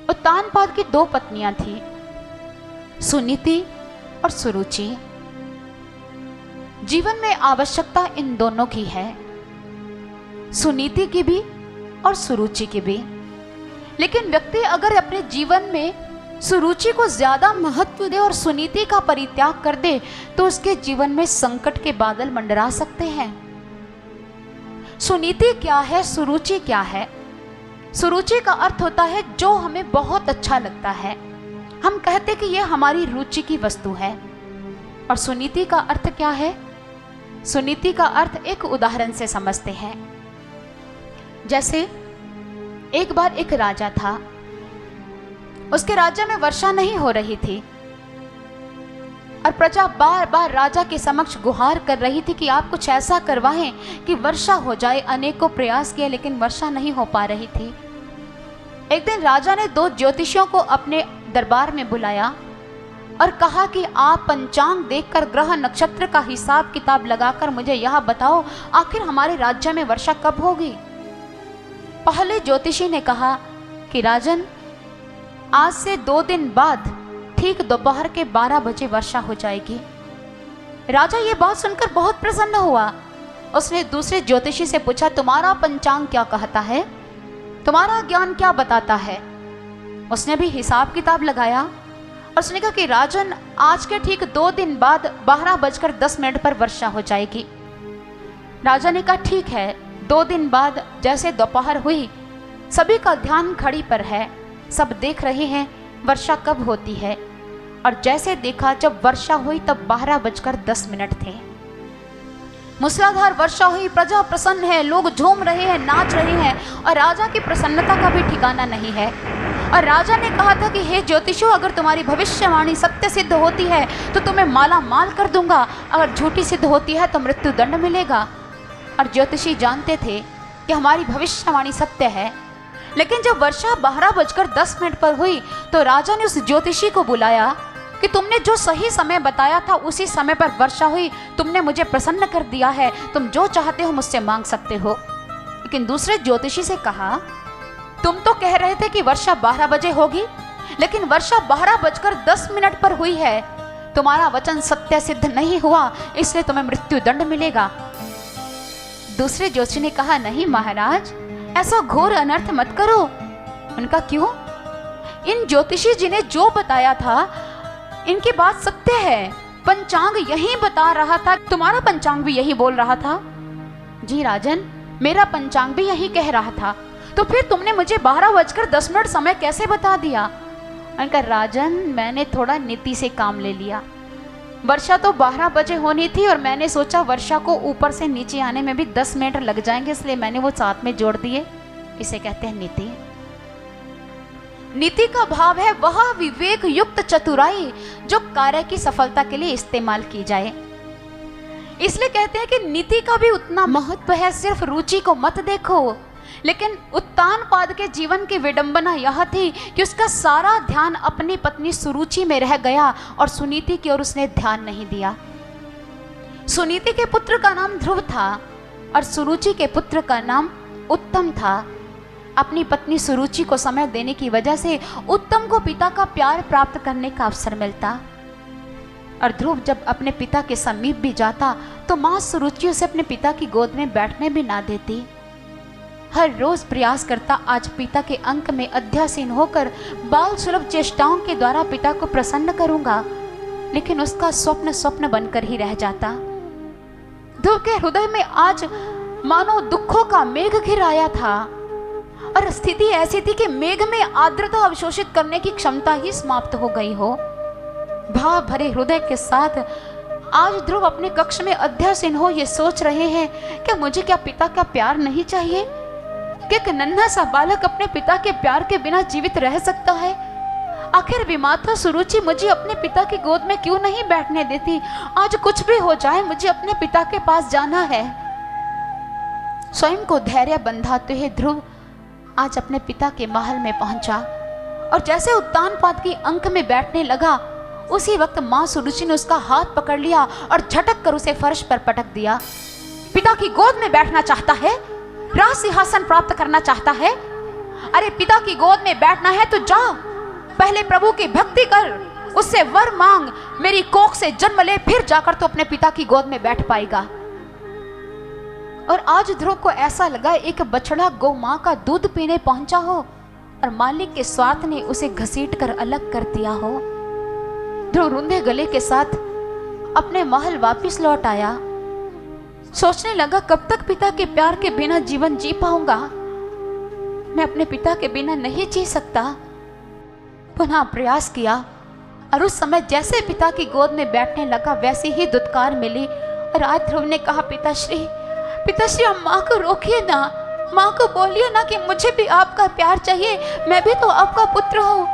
उत्तानपाद की दो पत्नियां थी, सुनीति और सुरुचि। जीवन में आवश्यकता इन दोनों की है, सुनीति की भी और सुरुचि की भी। लेकिन व्यक्ति अगर अपने जीवन में सुरुचि को ज्यादा महत्व दे और सुनीति का परित्याग कर दे तो उसके जीवन में संकट के बादल मंडरा सकते हैं। सुनीति क्या है, सुरुचि क्या है? सुरुचि का अर्थ होता है जो हमें बहुत अच्छा लगता है, हम कहते कि यह हमारी रुचि की वस्तु है। और सुनीति का अर्थ क्या है? सुनीति का अर्थ एक उदाहरण से समझते हैं। जैसे एक बार एक राजा था, उसके राज्य में वर्षा नहीं हो रही थी और प्रजा बार बार राजा के समक्ष गुहार कर रही थी कि आप कुछ ऐसा करवाएं कि वर्षा हो जाए। अनेकों प्रयास किए लेकिन वर्षा नहीं हो पा रही थी। एक दिन राजा ने दो ज्योतिषियों को अपने दरबार में बुलाया और कहा कि आप पंचांग देखकर ग्रह नक्षत्र का हिसाब किताब लगाकर मुझे यह बताओ आखिर हमारे राज्य में वर्षा कब होगी। पहले ज्योतिषी ने कहा कि राजन, आज से 2 दिन बाद ठीक दोपहर के 12 बजे वर्षा हो जाएगी। राजा ये बात सुनकर बहुत प्रसन्न हुआ। उसने दूसरे ज्योतिषी से पूछा, तुम्हारा पंचांग क्या कहता है, तुम्हारा ज्ञान क्या बताता है? उसने भी हिसाब किताब लगाया और उसने कहा कि राजन, आज के ठीक 2 दिन बाद 12:10 पर वर्षा हो जाएगी। राजा ने कहा ठीक है। 2 दिन बाद जैसे दोपहर हुई, सभी का ध्यान घड़ी पर है, सब देख रहे हैं वर्षा कब होती है। और जैसे देखा जब वर्षा हुई तब 12:10 थे। मूसलाधार वर्षा हुई, प्रजा प्रसन्न है, लोग झूम रहे हैं, नाच रहे हैं और राजा की प्रसन्नता का भी ठिकाना नहीं है। और राजा ने कहा था कि हे ज्योतिषियों, अगर तुम्हारी भविष्यवाणी सत्य सिद्ध होती है तो तुम्हें माला माल कर दूंगा, अगर झूठी सिद्ध होती है तो मृत्यु दंड मिलेगा। और ज्योतिषी जानते थे कि हमारी भविष्यवाणी सत्य है। लेकिन जब वर्षा 12:10 पर हुई तो राजा ने उस ज्योतिषी को बुलाया कि तुमने जो सही समय बताया था उसी समय पर वर्षा हुई, तुमने मुझे प्रसन्न कर दिया है, तुम जो चाहते हो मुझसे मांग सकते हो। लेकिन दूसरे ज्योतिषी से कहा, तुम तो कह रहे थे कि वर्षा 12 बजे होगी, लेकिन वर्षा 12:10 पर हुई है, तुम्हारा वचन सत्य सिद्ध नहीं हुआ, इसलिए तुम्हें मृत्यु दंड मिलेगा। दूसरे ज्योतिषी ने कहा, नहीं महाराज, ऐसा घोर अनर्थ मत करो। उनका क्यों? इन ज्योतिषी जी ने जो बताया था इनकी बात सत्य है, पंचांग यही बता रहा था, तुम्हारा पंचांग भी यही बोल रहा था। जी राजन, मेरा पंचांग भी यही कह रहा था, तो फिर तुमने मुझे 12:10 समय कैसे बता दिया? उनका राजन, मैंने थोड़ा नीति से काम ले लिया। वर्षा तो 12 बजे होनी थी और मैंने सोचा वर्षा को ऊपर से नीचे आने में भी 10 मिनट लग जाएंगे, इसलिए मैंने वो साथ में जोड़ दिए। इसे कहते हैं नीति। नीति का भाव है वह विवेक युक्त चतुराई जो कार्य की सफलता के लिए इस्तेमाल की जाए। इसलिए कहते हैं कि नीति का भी उतना महत्व है, सिर्फ रुचि को मत देखो। लेकिन उत्तानपाद के जीवन की विडंबना यह थी कि उसका सारा ध्यान अपनी पत्नी सुरुचि में रह गया और सुनीति की ओर उसने ध्यान नहीं दिया। सुनीति के पुत्र का नाम ध्रुव था और सुरुचि के पुत्र का नाम उत्तम था। अपनी पत्नी सुरुचि को समय देने की वजह से उत्तम को पिता का प्यार प्राप्त करने का अवसर मिलता। और ध्रुव जब अपने पिता के समीप भी जाता तो माँ सुरुचि उसे अपने पिता की गोद में बैठने भी ना देती। हर रोज प्रयास करता आज पिता के अंक में अध्यासीन होकर बाल सुलभ चेष्टाओं के द्वारा पिता को प्रसन्न करूंगा, लेकिन उसका स्वप्न स्वप्न बनकर ही रह जाता। ध्रुव के हृदय में आज मानो दुखों का मेघ घिर आया था और स्थिति ऐसी थी कि मेघ में आर्द्रता अवशोषित करने की क्षमता ही समाप्त हो गई हो। भाव भरे हृदय के साथ आज ध्रुव अपने कक्ष में अध्यासीन हो ये सोच रहे हैं कि मुझे क्या पिता का प्यार नहीं चाहिए? कि एक नन्हा सा बालक अपने पिता के प्यार के बिना जीवित रह सकता है? आखिर विमाता सुरुचि मुझे अपने पिता की गोद में क्यों नहीं बैठने देती? आज कुछ भी हो जाए मुझे अपने पिता के पास जाना है। स्वयं को धैर्य बंधाते हुए ध्रुव आज अपने पिता के महल में पहुंचा और जैसे उत्तानपाद की अंक में बैठने लगा उसी वक्त माँ सुरुचि ने उसका हाथ पकड़ लिया और झटक कर उसे फर्श पर पटक दिया। पिता की गोद में बैठना चाहता है, राज सिंहासन प्राप्त करना चाहता है, अरे पिता की गोद में बैठना है तो जा, पहले प्रभु की भक्ति कर, उससे वर मांग, मेरी कोख से जन्म ले, फिर जाकर तो अपने पिता की गोद में बैठ पाएगा। और आज ध्रुव को ऐसा लगा एक बछड़ा गौ मां का दूध पीने पहुंचा हो और मालिक के स्वार्थ ने उसे घसीटकर अलग कर दिया हो। ध्रुव रुंधे गले के साथ अपने महल वापस लौट आया। सोचने लगा कब तक पिता के प्यार के बिना जीवन जी पाऊंगा, मैं अपने पिता के बिना नहीं जी सकता। पुनः प्रयास किया और उस समय जैसे पिता की गोद में बैठने लगा वैसी ही दुत्कार मिली। और आज ध्रुव ने कहा, पिताश्री आप माँ को रोकिए ना, माँ को बोलिए ना कि मुझे भी आपका प्यार चाहिए, मैं भी तो आपका पुत्र हूँ।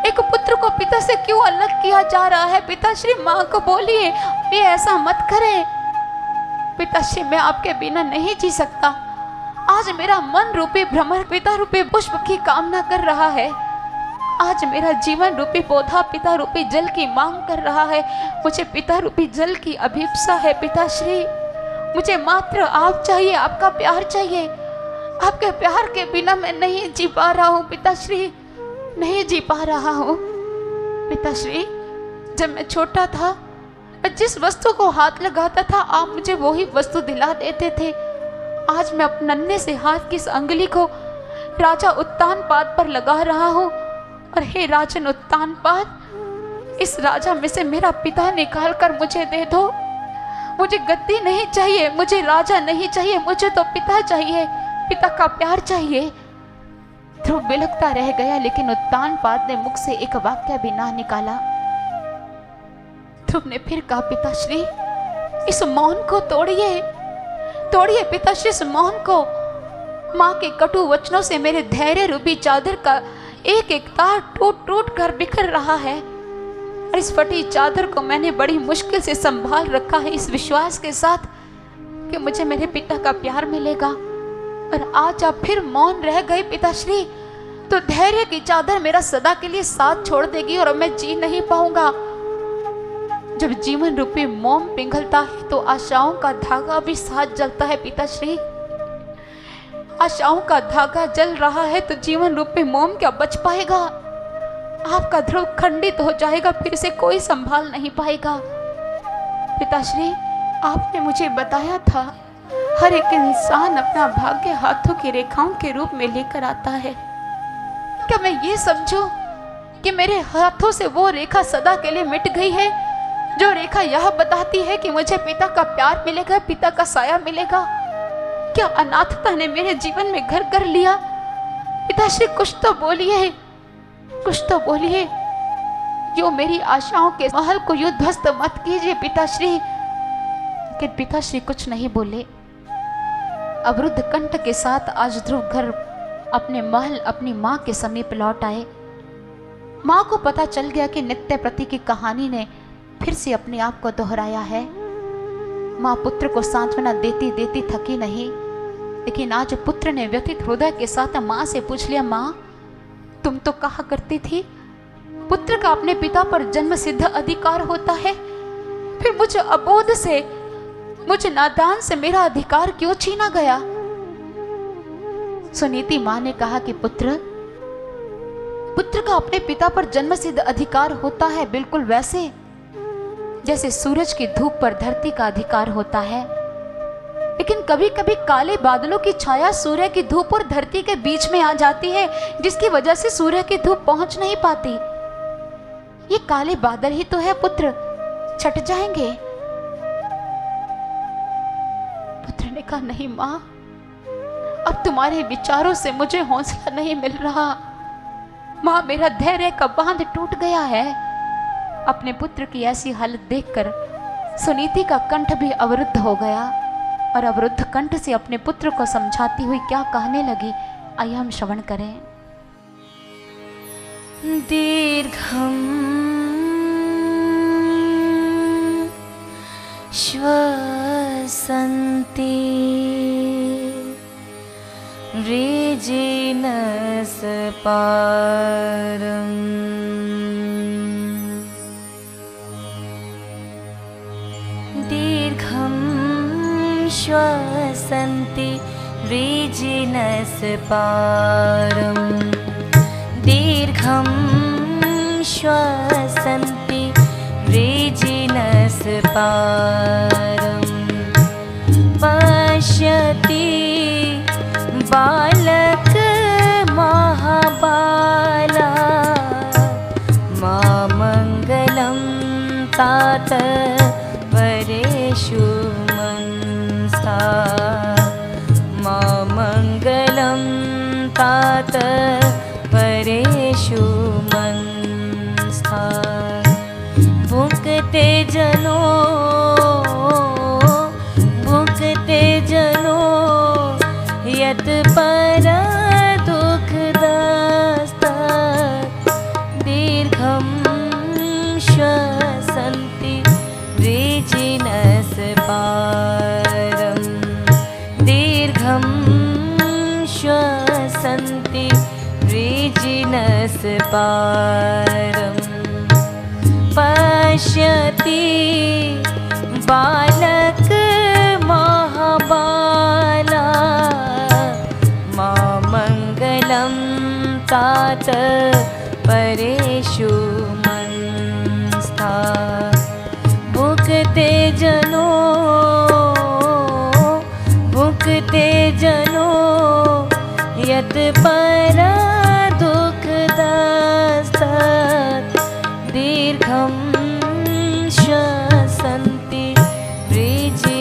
एक पुत्र को पिता से क्यों अलग किया जा रहा है? पिताश्री माँ को बोलिए ये ऐसा मत करें। पिताश्री मैं आपके बिना नहीं जी सकता। आज मेरा मन रूपी भ्रमर पिता रूपी पुष्प की कामना कर रहा है। आज मेरा जीवन रूपी पौधा पिता रूपी जल की मांग कर रहा है। मुझे पिता रूपी जल की अभिप्सा है पिताश्री। मुझे मात्र आप चाहिए, आपका प्यार चाहिए। आपके प्यार के बिना मैं नहीं जी पा रहा हूँ पिताश्री, नहीं जी पा रहा हूँ। पिताश्री जब मैं छोटा था, मैं जिस वस्तु को हाथ लगाता था आप मुझे वही वस्तु दिला देते थे। आज मैं अपने नन्हे से हाथ की इस अंगुली को राजा उत्तानपाद पर लगा रहा हूँ। और हे राजन उत्तानपाद, इस राजा में से मेरा पिता निकाल कर मुझे दे दो। मुझे गद्दी नहीं चाहिए, मुझे राजा नहीं चाहिए, मुझे तो पिता चाहिए, पिता का प्यार चाहिए। ध्रुव बिलखता रह गया, लेकिन उत्तानपाद ने मुख से एक वाक्य भी ना निकाला। ध्रुव ने फिर कहा, पिताश्री इस मौन को तोड़िए, तोड़िए पिताश्री इस मौन को। माँ के कटु वचनों से मेरे धैर्य रूपी चादर का एक एक तार टूट टूट कर बिखर रहा है। और इस फटी चादर को मैंने बड़ी मुश्किल से संभाल रखा है, इस विश्वास के साथ कि मुझे मेरे पिता का प्यार मिलेगा। और आज आप फिर मौन रह गए पिताश्री, तो धैर्य की चादर मेरा सदा के लिए साथ छोड़ देगी और मैं जी नहीं पाऊंगा। जब जीवन रूपी मोम पिघलता है तो आशाओं का धागा भी साथ जलता है पिताश्री। आशाओं का धागा जल रहा है तो जीवन रूपी मोम क्या बच पाएगा? आपका ध्रुव खंडित हो जाएगा, फिर से कोई संभाल नहीं पाएगा। पिताश्री आपने मुझे बताया था हर एक इंसान अपना भाग्य हाथों की रेखाओं के रूप में लेकर आता है। क्या मैं ये समझूं कि मेरे हाथों से वो रेखा सदा के लिए मिट गई है, जो रेखा यह बताती है कि मुझे पिता का प्यार मिलेगा, पिता का साया मिलेगा? क्या अनाथता ने मेरे जीवन में घर कर लिया? पिताश्री कुछ तो बोलिए, कुछ तो बोलिए। जो मेरी आशाओं के महल को यूं ध्वस्त मत कीजिए पिताश्री। लेकिन पिताश्री कुछ नहीं बोले। अवरुद्ध कंठ के साथ आज ध्रुव घर अपने महल अपनी माँ के समीप लौट आए। माँ को पता चल गया कि नित्य प्रति की कहानी ने फिर से अपने आप को दोहराया है। माँ पुत्र को सांत्वना देती देती थकी नहीं, लेकिन आज पुत्र ने व्यथित हृदय के साथ माँ से पूछ लिया, माँ तुम तो कहा करती थी पुत्र का अपने पिता पर जन्म सिद्ध अधिकार होता है, फिर मुझे अबोध से, मुझे नादान से मेरा अधिकार क्यों छीना गया? सुनीति माँ ने कहा कि पुत्र का अपने पिता पर जन्म सिद्ध अधिकार होता है, बिल्कुल वैसे जैसे सूरज की धूप पर धरती का अधिकार होता है। लेकिन कभी कभी काले बादलों की छाया सूर्य की धूप और धरती के बीच में आ जाती है, जिसकी वजह से सूर्य की धूप पहुंच नहीं पाती। ये काले बादल ही तो है पुत्र, छट जाएंगे। पुत्र ने कहा, नहीं माँ, अब तुम्हारे विचारों से मुझे हौसला नहीं मिल रहा। माँ मेरा धैर्य का बांध टूट गया है। अपने पुत्र की ऐसी हालत देखकर सुनीति का कंठ भी अवरुद्ध हो गया और अवरुद्ध कंठ से अपने पुत्र को समझाती हुई क्या कहने लगी, आइए हम श्रवण करें। दीर्घम श्वसन्ति ऋजीनस पारम् दीर्घं श्वसन्ति वृजिनस्पारं दीर्घं श्वसन्ति वृजिनस्पारं पश्यति बालक महाबाला मामङ्गलं तात परेषु मनसा मामङ्गलं तात परेषु मनसा भुक्ते जनो यत् पर दुःखदस्तत् दीर्घं श्वसन्ति वृजिनस्पारं दीर्घं श्वसन्ति वृजिनस्पारं पश्यति बालक महाबाला मामङ्गलं तात परेषु मनसा भुक्ते जनो यत् पर दुःखदस्तत् दीर्घं श्वसन्ति वृजिनस्पारं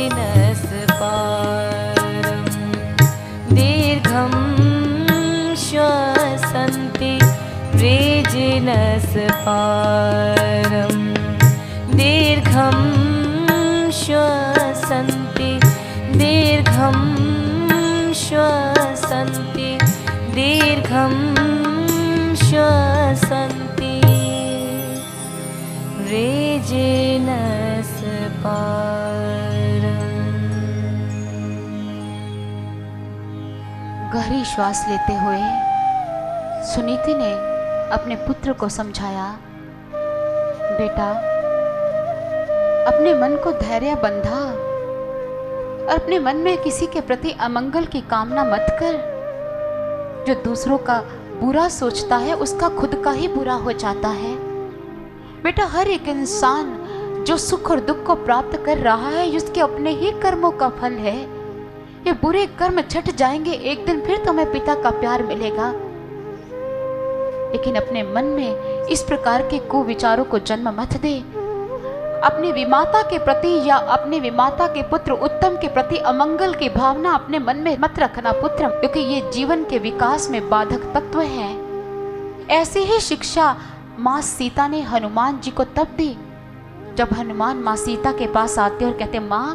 दीर्घं श्वसन्ति वृजिनस्पारं दीर्घं श्वसन्ति दीर्घं श्वसन्ति दीर्घं श्वसन्ति वृजिनस्पारं। गहरी श्वास लेते हुए सुनीति ने अपने पुत्र को समझाया, बेटा अपने मन को धैर्य बंधा और अपने मन में किसी के प्रति अमंगल की कामना मत कर। जो दूसरों का बुरा सोचता है उसका खुद का ही बुरा हो जाता है। बेटा हर एक इंसान जो सुख और दुख को प्राप्त कर रहा है उसके अपने ही कर्मों का फल है। ये बुरे कर्म छट जाएंगे, एक दिन फिर तुम्हें पिता का प्यार मिलेगा। लेकिन अपने मन में इस प्रकार के कुविचारों को जन्म मत दे। अपने विमाता के प्रति या अपने विमाता के पुत्र उत्तम के प्रति अमंगल की भावना अपने मन में मत रखना पुत्र, क्योंकि ये जीवन के विकास में बाधक तत्व हैं। ऐसी ही शिक्षा माँ सीता ने हनुमान जी को तब दी जब हनुमान माँ सीता के पास आते और कहते, माँ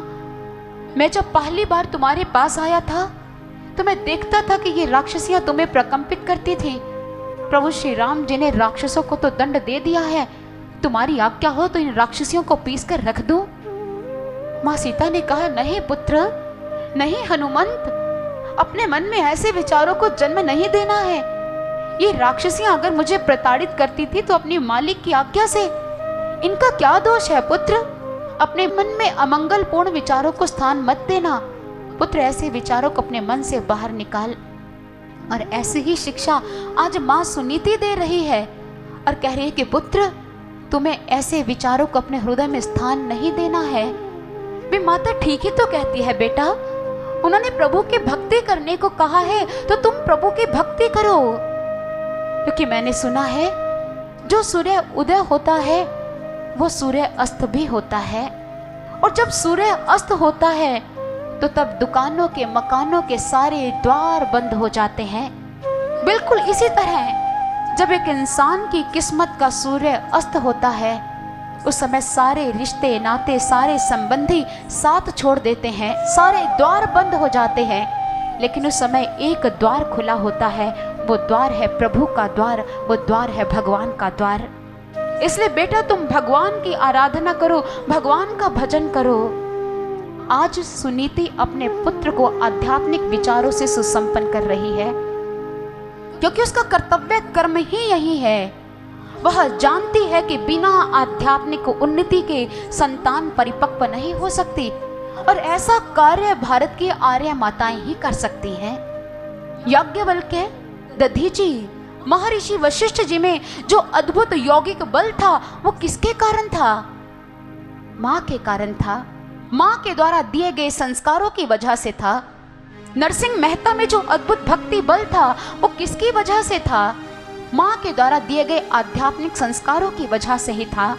मैं जब पहली बार तुम्हारे पास आया था तो मैं देखता था कि ये राक्षसियां तुम्हें प्रकंपित करती थी। प्रभु श्री राम जी ने राक्षसों को तो दंड दे दिया है, तुम्हारी आज्ञा हो तो इन राक्षसियों को पीस कर रख दूं। माँ सीता ने कहा, नहीं पुत्र नहीं हनुमंत, अपने मन में ऐसे विचारों को जन्म नहीं देना है। ये राक्षसियां अगर मुझे प्रताड़ित करती थी तो अपनी मालिक की आज्ञा से, इनका क्या दोष है पुत्र। अपने मन में अमंगलपूर्ण विचारों को स्थान मत देना पुत्र, ऐसे विचारों को अपने मन से बाहर निकाल। और ऐसी ही शिक्षा आज माँ सुनीति दे रही है और कह रही है कि पुत्र तुम्हें ऐसे विचारों को अपने हृदय में स्थान नहीं देना है। वे माता ठीक ही तो कहती है बेटा, उन्होंने प्रभु की भक्ति करने को कहा है तो तुम प्रभु की भक्ति करो। क्योंकि मैंने सुना है जो सूर्य उदय होता है वो सूर्य अस्त भी होता है, और जब सूर्य अस्त होता है तो तब दुकानों के मकानों के सारे द्वार बंद हो जाते हैं। बिल्कुल इसी तरह जब एक इंसान की किस्मत का सूर्य अस्त होता है उस समय सारे रिश्ते नाते सारे संबंधी साथ छोड़ देते हैं, सारे द्वार बंद हो जाते हैं। लेकिन उस समय एक द्वार खुला होता है, वो द्वार है प्रभु का द्वार, वो द्वार है भगवान का द्वार। इसलिए बेटा तुम भगवान की आराधना करो, भगवान का भजन करो। आज सुनीति अपने पुत्र को आध्यात्मिक विचारों से सुसंपन्न कर रही है, क्योंकि उसका कर्तव्य कर्म ही यही है। वह जानती है कि बिना आध्यात्मिक उन्नति के संतान परिपक्व नहीं हो सकती। और ऐसा कार्य भारत की आर्य माताएं ही कर सकती हैं। याज्ञवल्क्य, दधीची, महर्षि वशिष्ठ जी में जो अद्भुत यौगिक बल था वो किसके कारण था? मां के कारण था। मां के द्वारा दिए गए संस्कारों की वजह से था। नरसिंह मेहता में जो अद्भुत भक्ति बल था वो किसकी वजह से था? मां के द्वारा दिए गए आध्यात्मिक संस्कारों की वजह से ही था।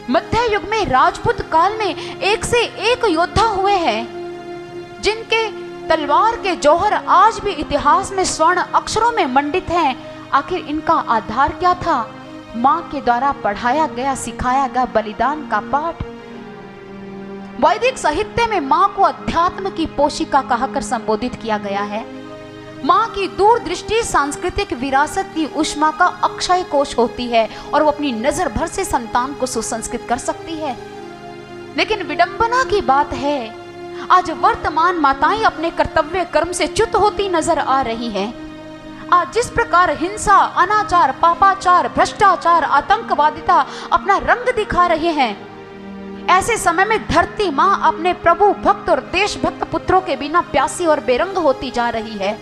मध्य युग में राजपूत काल में एक से एक योद्धा हुए हैं जिनके तलवार के जौहर आज भी इतिहास में स्वर्ण अक्षरों में मंडित हैं। आखिर इनका आधार क्या था? मां के द्वारा पढ़ाया गया, सिखाया गया बलिदान का पाठ। वैदिक साहित्य में मां को अध्यात्म की पोशिका कहकर संबोधित किया गया है। मां की दूरदृष्टि सांस्कृतिक विरासत की ऊष्मा का अक्षय कोश होती है और वो अपनी नजर भर से संतान को सुसंस्कृत कर सकती है। लेकिन विडंबना की बात है, आज वर्तमान माताएं अपने कर्तव्य कर्म से च्युत होती नजर आ रही हैं। आज जिस प्रकार हिंसा, अनाचार, पापाचार, भ्रष्टाचार, आतंकवादिता अपना रंग दिखा रहे हैं, ऐसे समय में धरती मां अपने प्रभु भक्त और देशभक्त पुत्रों के बिना प्यासी और बेरंग होती जा रही है।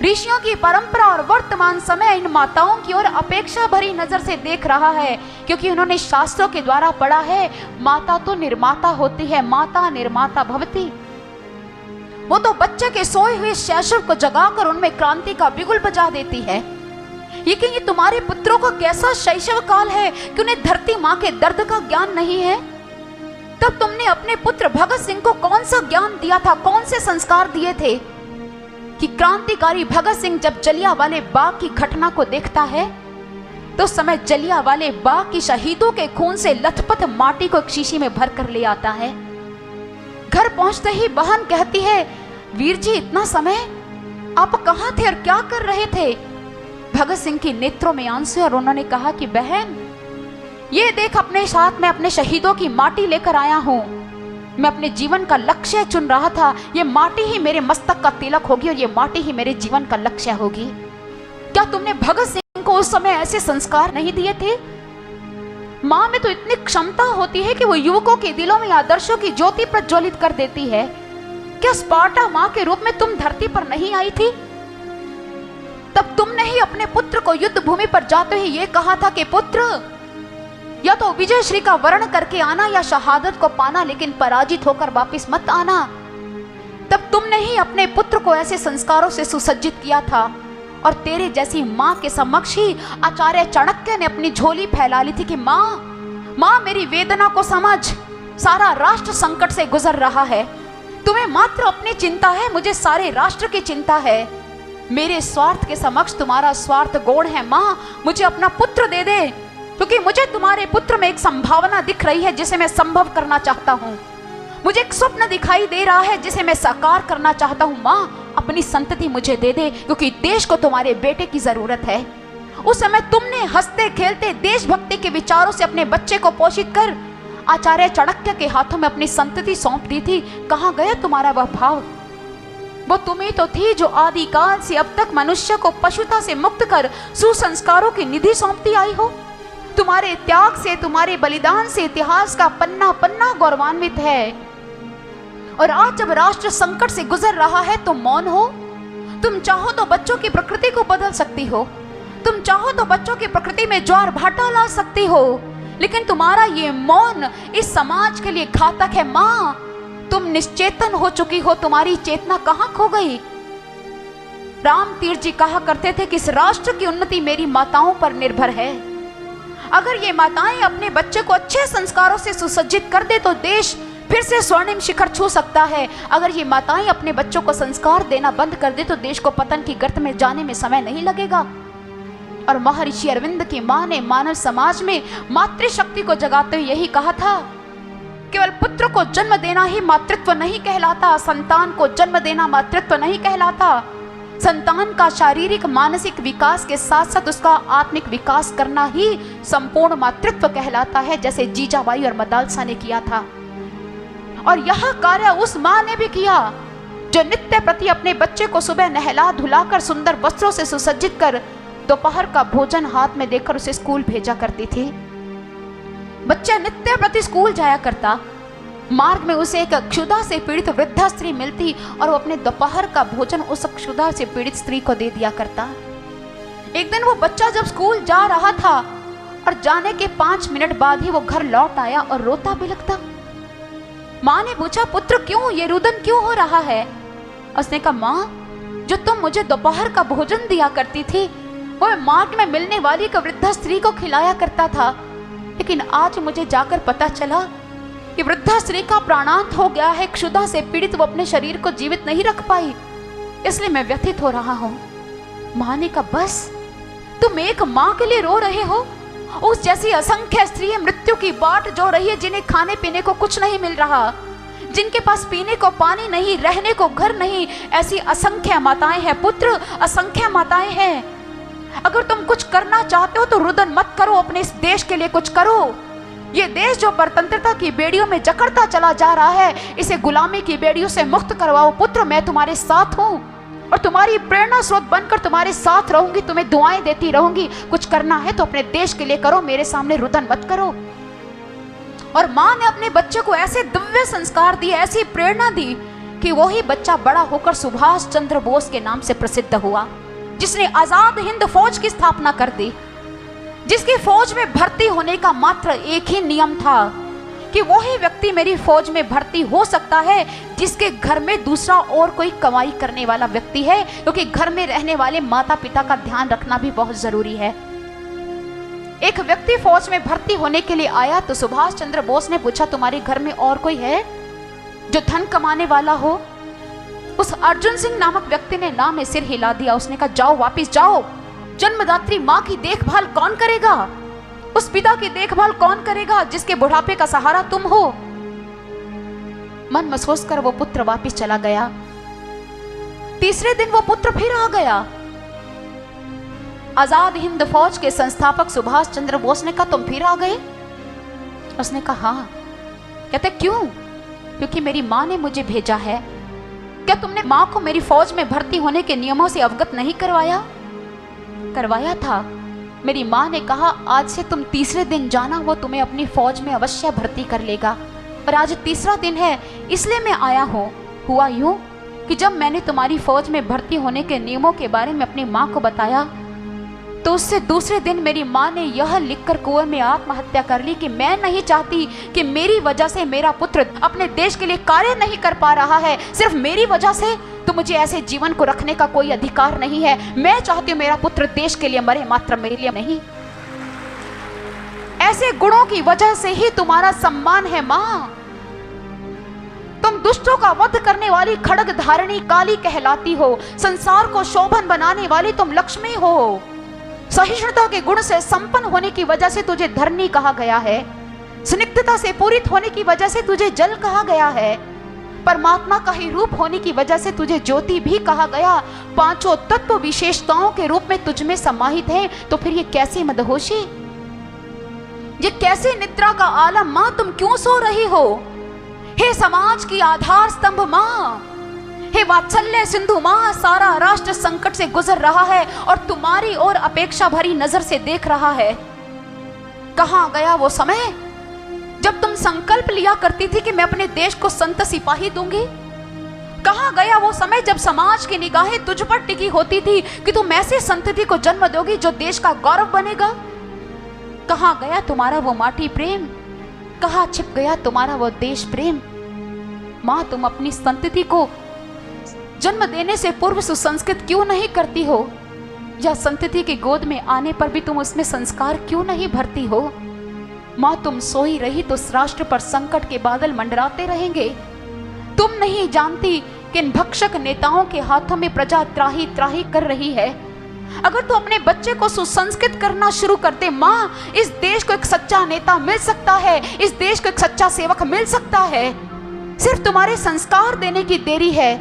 ऋषियों की परंपरा और वर्तमान समय इन माताओं की ओर अपेक्षा भरी नजर से देख रहा है, क्योंकि उन्होंने शास्त्रों के द्वारा पढ़ा है, माता तो निर्माता होती है, माता निर्माता भवती। वो तो बच्चे के सोए हुए शैशव को जगाकर उनमें क्रांति का बिगुल बजा देती है। लेकिन ये तुम्हारे पुत्रों का कैसा शैशव काल है कि उन्हें धरती माँ के दर्द का ज्ञान नहीं है। तब तुमने अपने पुत्र भगत सिंह को कौन सा ज्ञान दिया था, कौन से संस्कार दिए थे कि क्रांतिकारी भगत सिंह जब जलियांवाले बाग की घटना को देखता है तो समय जलियांवाले बाग की शहीदों के खून से लथपथ माटी को एक शीशी में भर कर ले आता है। घर पहुंचते ही बहन कहती है, वीर जी इतना समय आप कहाँ थे और क्या कर रहे थे? भगत सिंह की नेत्रों में आंसू और उन्होंने कहा कि बहन, ये देख अपने साथ मैं अपने शहीदों की माटी लेकर आया हूं। मैं अपने जीवन का लक्ष्य चुन रहा था, ये माटी ही मेरे मस्तक का तिलक होगी और ये माटी ही मेरे जीवन का लक्ष्य होगी। क्या तुमने भगत सिंह को उस समय ऐसे संस्कार नहीं दिए थे? माँ में तो इतनी क्षमता होती है कि वो युवकों के दिलों में आदर्शों की ज्योति प्रज्वलित कर देती है। क्या स्पार्टा माँ के रूप में तुम धरती पर नहीं आई थी? तब तुमने ही अपने पुत्र को युद्ध भूमि पर जाते ही ये कहा था कि पुत्र, या तो विजय श्री का वर्ण करके आना या शहादत को पाना, लेकिन पराजित होकर वापस मत आना। तब तुमने ही अपने पुत्र को ऐसे संस्कारों से सुसज्जित किया था और तेरे जैसी माँ के समक्ष ही आचार्य चाणक्य ने अपनी झोली फैला ली थी कि माँ मेरी वेदना को समझ, सारा राष्ट्र संकट से गुजर रहा है। तुम्हें मात्र अपनी चिंता है, मुझे सारे राष्ट्र की चिंता है। मेरे स्वार्थ के समक्ष तुम्हारा स्वार्थ गौण है। माँ, मुझे अपना पुत्र दे दे, क्योंकि मुझे तुम्हारे पुत्र में एक संभावना दिख रही है जिसे मैं संभव करना चाहता हूँ। मुझे एक स्वप्न दिखाई दे रहा है जिसे मैं साकार करना चाहता हूँ। माँ, अपनी संतति मुझे दे दे, क्योंकि देश को तुम्हारे बेटे की जरूरत है। उस समय तुमने हंसते खेलते देशभक्ति के विचारों से अपने बच्चे को पोषित कर आचार्य चाणक्य के हाथों में अपनी संतति सौंप दी थी। कहाँ गया तुम्हारा वह भाव? वो तुम्हें तो थी जो आदिकाल से अब तक मनुष्य को पशुता से मुक्त कर सुसंस्कारों की निधि सौंपती आई हो। तुम्हारे त्याग से, तुम्हारे बलिदान से इतिहास का पन्ना पन्ना गौरवान्वित है। और आज जब राष्ट्र संकट से गुजर रहा है तुम मौन हो। तुम चाहो तो बच्चों की प्रकृति को बदल सकती हो, तुम चाहो तो बच्चों की प्रकृति में ज्वार भाटा ला सकती हो, लेकिन तुम्हारा ये मौन इस समाज के लिए घातक है। माँ, तुम निश्चेतन हो चुकी हो, तुम्हारी चेतना कहाँ खो गई? राम तीर्थ जी कहा करते थे कि इस राष्ट्र की उन्नति मेरी माताओं पर निर्भर है। अगर ये माताएं अपने बच्चे को अच्छे संस्कारों से सुसज्जित कर दे तो देश फिर से स्वर्णिम शिखर छू सकता है। अगर ये माताएं अपने बच्चों को संस्कार देना बंद कर दे तो देश को पतन की गर्त में जाने में समय नहीं लगेगा। और महर्षि अरविंद की मां ने मानव समाज में मातृशक्ति को जगाते हुए यही कहा था, केवल पुत्र को जन्म देना ही मातृत्व नहीं कहलाता, संतान को जन्म देना मातृत्व नहीं कहलाता। संतान का शारीरिक मानसिक विकास के साथ साथ उसका आत्मिक विकास करना ही संपूर्ण मातृत्व कहलाता है, जैसे जीजाबाई और मदालसा ने किया था। और यह कार्य उस मां ने भी किया जो नित्य प्रति अपने बच्चे को सुबह नहला धुलाकर सुंदर वस्त्रों से सुसज्जित कर दोपहर का भोजन हाथ में देकर उसे स्कूल भेजा करती थी। बच्चा नित्य प्रति स्कूल जाया करता, मार्ग में उसे एक क्षुधा से पीड़ित वृद्धा स्त्री मिलती और वो अपने दोपहर का भोजन उस क्षुधा से पीड़ित स्त्री को दे दिया करता। एक दिन वो बच्चा जब स्कूल जा रहा था और जाने के 5 मिनट बाद ही वो घर लौट आया और रोता बिलखता। माँ ने पूछा, पुत्र क्यों, ये रुदन क्यों हो रहा है? उसने कहा, माँ, जो तुम मुझे दोपहर का भोजन दिया करती थी वो मैं मार्ग में मिलने वाली एक वृद्धा स्त्री को खिलाया करता था, लेकिन आज मुझे जाकर पता चला कि वृद्धा स्त्री का प्राणांत हो गया है। क्षुधा से पीड़ित वो अपने शरीर को जीवित नहीं रख पाई, इसलिए मैं व्यथित हो रहा हूँ। माँ ने कहा, बस तुम एक माँ के लिए रो रहे हो? उस जैसी असंख्य स्त्री मृत्यु की बाट जो रही है, जिन्हें खाने पीने को कुछ नहीं मिल रहा, जिनके पास पीने को पानी नहीं, रहने को घर नहीं, ऐसी असंख्य माताएं हैं पुत्र, असंख्य माताएं हैं। अगर तुम कुछ करना चाहते हो तो रुदन मत करो, अपने इस देश के लिए कुछ करो। ये देश जो परतंत्रता की बेड़ियों में जकड़ता चला जा रहा है, इसे गुलामी की बेड़ियों से मुक्त करवाओ। पुत्र, मैं तुम्हारे साथ हूँ और तुम्हारी प्रेरणा स्रोत बनकर तुम्हारे साथ रहूंगी, तुम्हें दुआएं देती रहूंगी। कुछ करना है तो अपने देश के लिए करो, मेरे सामने रुदन मत करो। और माँ ने अपने बच्चे को ऐसे दिव्य संस्कार दिए, ऐसी प्रेरणा दी कि वही बच्चा बड़ा होकर सुभाष चंद्र बोस के नाम से प्रसिद्ध हुआ, जिसने आजाद हिंद फौज की स्थापना कर दी, जिसकी फौज में भर्ती होने का मात्र एक ही नियम था कि वही व्यक्ति मेरी फौज में भर्ती हो सकता है जिसके घर में दूसरा और कोई कमाई करने वाला व्यक्ति है, क्योंकि घर में रहने वाले माता पिता का ध्यान रखना भी बहुत जरूरी है। एक व्यक्ति फौज में भर्ती होने के लिए आया तो सुभाष चंद्र बोस ने पूछा, तुम्हारे घर में और कोई है जो धन कमाने वाला हो? उस अर्जुन सिंह नामक व्यक्ति ने ना में सिर हिला दिया। उसने कहा, जाओ, वापिस जाओ। जन्मदात्री माँ की देखभाल कौन करेगा? उस पिता की देखभाल कौन करेगा जिसके बुढ़ापे का सहारा तुम हो? मन महसूस कर वो पुत्र वापिस चला गया। तीसरे दिन वो पुत्र फिर आ गया। आजाद हिंद फौज के संस्थापक सुभाष चंद्र बोस ने कहा, तुम फिर आ गए? उसने कहा, हाँ। कहते, क्यों? क्योंकि मेरी माँ ने मुझे भेजा है। क्या तुमने माँ को मेरी फौज में भर्ती होने के नियमों से अवगत नहीं करवाया? करवाया था। मेरी माँ ने कहा, आज से तुम तीसरे दिन जाना, वो तुम्हें अपनी फौज में अवश्य भर्ती कर लेगा। और आज तीसरा दिन है, इसलिए मैं आया हूँ। हुआ यूं कि जब मैंने तुम्हारी फौज में भर्ती होने के नियमों के बारे में अपनी माँ को बताया तो उससे दूसरे दिन मेरी माँ ने यह लिखकर कुएं में आत्महत्या कर ली कि मैं नहीं चाहती कि मेरी वजह से मेरा पुत्र अपने देश के लिए कार्य नहीं कर पा रहा है। सिर्फ मेरी वजह से तो मुझे ऐसे जीवन को रखने का कोई अधिकार नहीं है। मैं चाहती हूँ मेरा पुत्र देश के लिए मरे, मात्र मेरे लिए नहीं। ऐसे गुणों की वजह से ही तुम्हारा सम्मान है माँ। तुम दुष्टों का वध करने वाली खड्ग धारिणी काली कहलाती हो। संसार को शोभन बनाने वाली तुम लक्ष्मी हो। सहिष्णुता के गुण से संपन्न होने की वजह से तुझे धरणी कहा गया है। स्निग्धता से पूरित होने की वजह से तुझे जल कहा गया है। परमात्मा का ही रूप होने की वजह से तुझे ज्योति भी कहा गया। पांचों तत्व विशेषताओं के रूप में तुझ में समाहित हैं। तो फिर ये कैसी मदहोशी, ये कैसी निद्रा का आलम माँ, तुम क्यों सो रही हो? हे समाज की आधार स्तंभ माँ, हे वात्सल्य सिंधु माँ, सारा राष्ट्र संकट से गुजर रहा है और तुम्हारी ओर अपेक्षा भरी नजर से देख रहा है। कहाँ गया वो समय जब तुम संकल्प लिया करती थी कि मैं अपने देश को संत सिपाही दूंगी? कहाँ गया वो समय जब समाज की निगाहें तुझ पर टिकी होती थी कि तुम ऐसे संतति को जन्म दोगी जो देश का गौरव बनेगा? कहाँ गया तुम्हारा वो माटी प्रेम? कहाँ छिप गया तुम्हारा वो देश प्रेम? माँ, तुम अपनी संतति को जन्म देने से पूर्व सुसंस्कृत क्यों नहीं करती हो? या संतति की गोद में आने पर भी तुम उसमें संस्कार क्यों नहीं भरती हो? माँ, तुम सोई रही तो इस राष्ट्र पर संकट के बादल मंडराते रहेंगे। तुम नहीं जानती कि इन भक्षक नेताओं के हाथों में प्रजा त्राही त्राही कर रही है। अगर तू अपने बच्चे को सुसंस्कृत करना शुरू कर दे माँ, इस देश को एक सच्चा नेता मिल सकता है, इस देश को एक सच्चा सेवक मिल सकता है। सिर्फ तुम्हारे संस्कार देने की देरी है।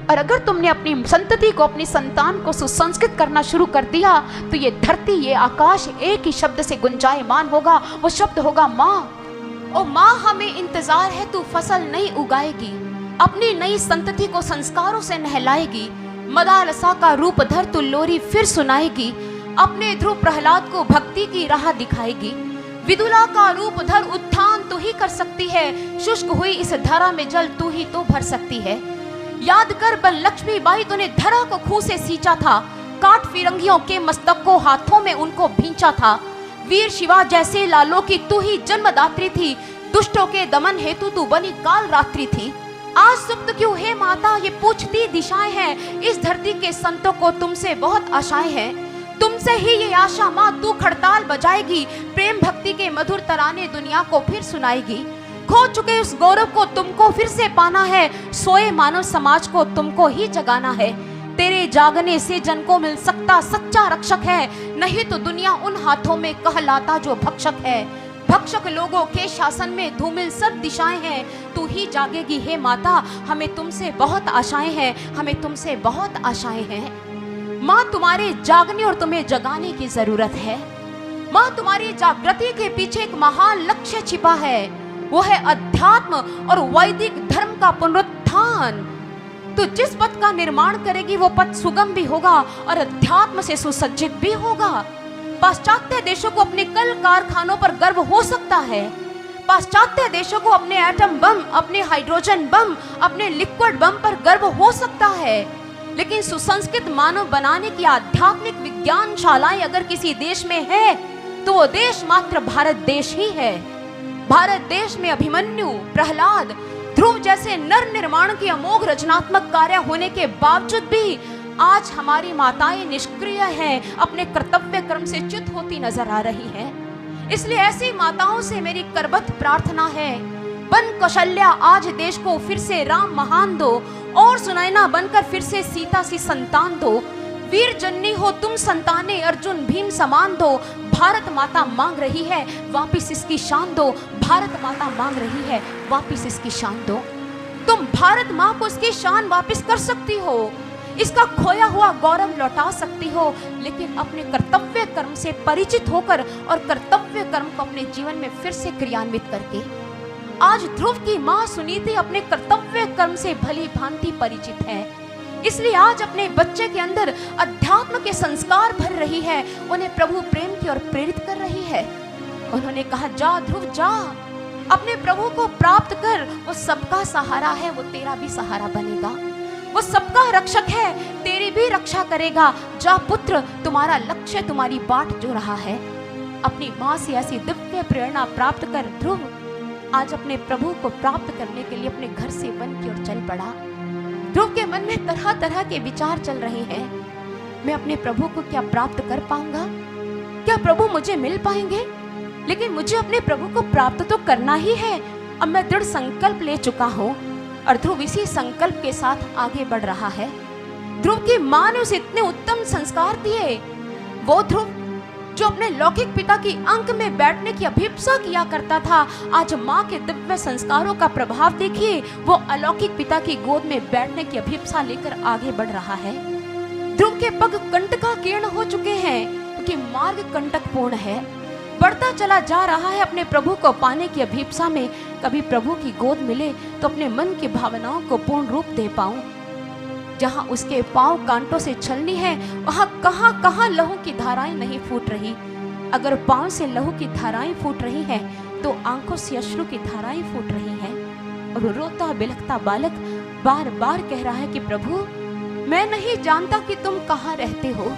और अगर तुमने अपनी संतति को, अपनी संतान को सुसंस्कृत करना शुरू कर दिया तो ये धरती, ये आकाश एक ही शब्द से गुंजायमान होगा। वो शब्द होगा माँ। ओ माँ, हमें इंतजार है, तू फसल नहीं उगाएगी, अपनी नई संतति को संस्कारों से नहलाएगी। मदालसा का रूप धर तू लोरी फिर सुनाएगी, अपने ध्रुव प्रहलाद को भक्ति की राह दिखाएगी। विदुला का रूप धर उत्थान तू ही कर सकती है, शुष्क हुई इस धरा में जल तू ही तो भर सकती है। याद कर बन लक्ष्मी बाई तूने धरा को खूह से सींचा था, काट फिरंगियों के मस्तक को हाथों में उनको भींचा था। वीर शिवा जैसे लालों की तू ही जन्मदात्री थी, दुष्टों के दमन हेतु तू बनी काल रात्रि थी। आज सुप्त क्यों है माता ये पूछती दिशाएं हैं, इस धरती के संतों को तुमसे बहुत आशाएं हैं। तुमसे ही ये आशा माँ तू खड़ताल बजाएगी, प्रेम भक्ति के मधुर तराने दुनिया को फिर सुनाएगी। खो चुके उस गौरव को तुमको फिर से पाना है, सोए मानव समाज को तुमको ही जगाना है। तेरे जागने से जन को मिल सकता सच्चा रक्षक है, नहीं तो दुनिया उन हाथों में कहलाता जो भक्षक है। भक्षक लोगों के शासन में धूमिल सब दिशाएं हैं, तू ही जागेगी हे माता, हमें तुमसे बहुत आशाएं हैं, हमें तुमसे बहुत आशाएं हैं। माँ तुम्हारे जागने और तुम्हें जगाने की जरूरत है। माँ तुम्हारी जागृति के पीछे एक महान लक्ष्य छिपा है, वो है अध्यात्म और वैदिक धर्म का पुनरुत्थान। तो जिस पथ का निर्माण करेगी वो पथ सुगम भी होगा और अध्यात्म से सुसज्जित भी होगा। पाश्चात्य देशों को अपने कल कारखानों पर गर्व हो सकता है, पाश्चात्य देशों को अपने एटम बम, अपने हाइड्रोजन बम, अपने लिक्विड बम पर गर्व हो सकता है, लेकिन सुसंस्कृत मानव बनाने की आध्यात्मिक विज्ञान शालाएं अगर किसी देश में है तो वो देश मात्र भारत देश ही है। भारत देश में अभिमन्यु, प्रहलाद, ध्रुव जैसे नर निर्माण के अमोघ रचनात्मक कार्य होने के बावजूद भी आज हमारी माताएं निष्क्रिय हैं, अपने कर्तव्य कर्म से च्युत होती नजर आ रही हैं। इसलिए ऐसी माताओं से मेरी करबद्ध प्रार्थना है, बन कौशल्या आज देश को फिर से राम महान दो और सुनैना बनकर फिर से सीता सी संतान दो। वीर जननी हो तुम संताने अर्जुन भीम समान दो। भारत माता मांग रही है वापिस इसकी शान दो, भारत माता मांग रही है वापिस इसकी शान दो। तुम भारत माँ को इसकी शान वापिस कर सकती हो, इसका खोया हुआ गौरव लौटा सकती हो, लेकिन अपने कर्तव्य कर्म से परिचित होकर और कर्तव्य कर्म को अपने जीवन में फिर से क्रियान्वित करके। आज ध्रुव की माँ सुनीति अपने कर्तव्य कर्म से भली भांति परिचित है, इसलिए आज अपने बच्चे के अंदर अध्यात्म के संस्कार भर रही है, उन्हें प्रभु प्रेम की ओर प्रेरित कर रही है। उन्होंने कहा जा ध्रुव जा, अपने प्रभु को प्राप्त कर, वो सबका सहारा है, वो तेरा भी सहारा बनेगा, वो सबका रक्षक है, तेरी भी रक्षा करेगा। जा पुत्र, तुम्हारा लक्ष्य तुम्हारी बाट जो रहा है। अपनी माँ से ऐसी दिव्य प्रेरणा प्राप्त कर ध्रुव आज अपने प्रभु को प्राप्त करने के लिए अपने घर से वन की ओर चल पड़ा। ध्रुव के मन में तरह तरह के विचार चल रहे हैं, मैं अपने प्रभु को क्या प्राप्त कर पाऊंगा, क्या प्रभु मुझे मिल पाएंगे, लेकिन मुझे अपने प्रभु को प्राप्त तो करना ही है। अब मैं दृढ़ संकल्प ले चुका हूँ और ध्रुव इसी संकल्प के साथ आगे बढ़ रहा है। ध्रुव की माँ ने उसे इतने उत्तम संस्कार दिए, वो ध्रुव जो अपने लौकिक पिता की अंक में बैठने की अभिप्सा किया करता था, आज माँ के दिव्य संस्कारों का प्रभाव देखिए, वो अलौकिक पिता की गोद में बैठने की अभिप्सा लेकर आगे बढ़ रहा है। ध्रुव के पग कंटकाकीर्ण हो चुके हैं क्योंकि मार्ग कंटकपूर्ण है, बढ़ता चला जा रहा है अपने प्रभु को पाने की अभिप्सा में। कभी प्रभु की गोद मिले तो अपने मन की भावनाओं को पूर्ण रूप दे पाऊं। जहाँ उसके पांव कांटों से छलनी है वहाँ कहाँ कहाँ लहू की धाराएं नहीं फूट रही। अगर पांव से लहू की धाराएं फूट रही हैं तो आंखों से अश्रु की धाराएं फूट रही हैं। और रोता बिलखता बालक बार बार कह रहा है कि प्रभु मैं नहीं जानता कि तुम कहाँ रहते हो,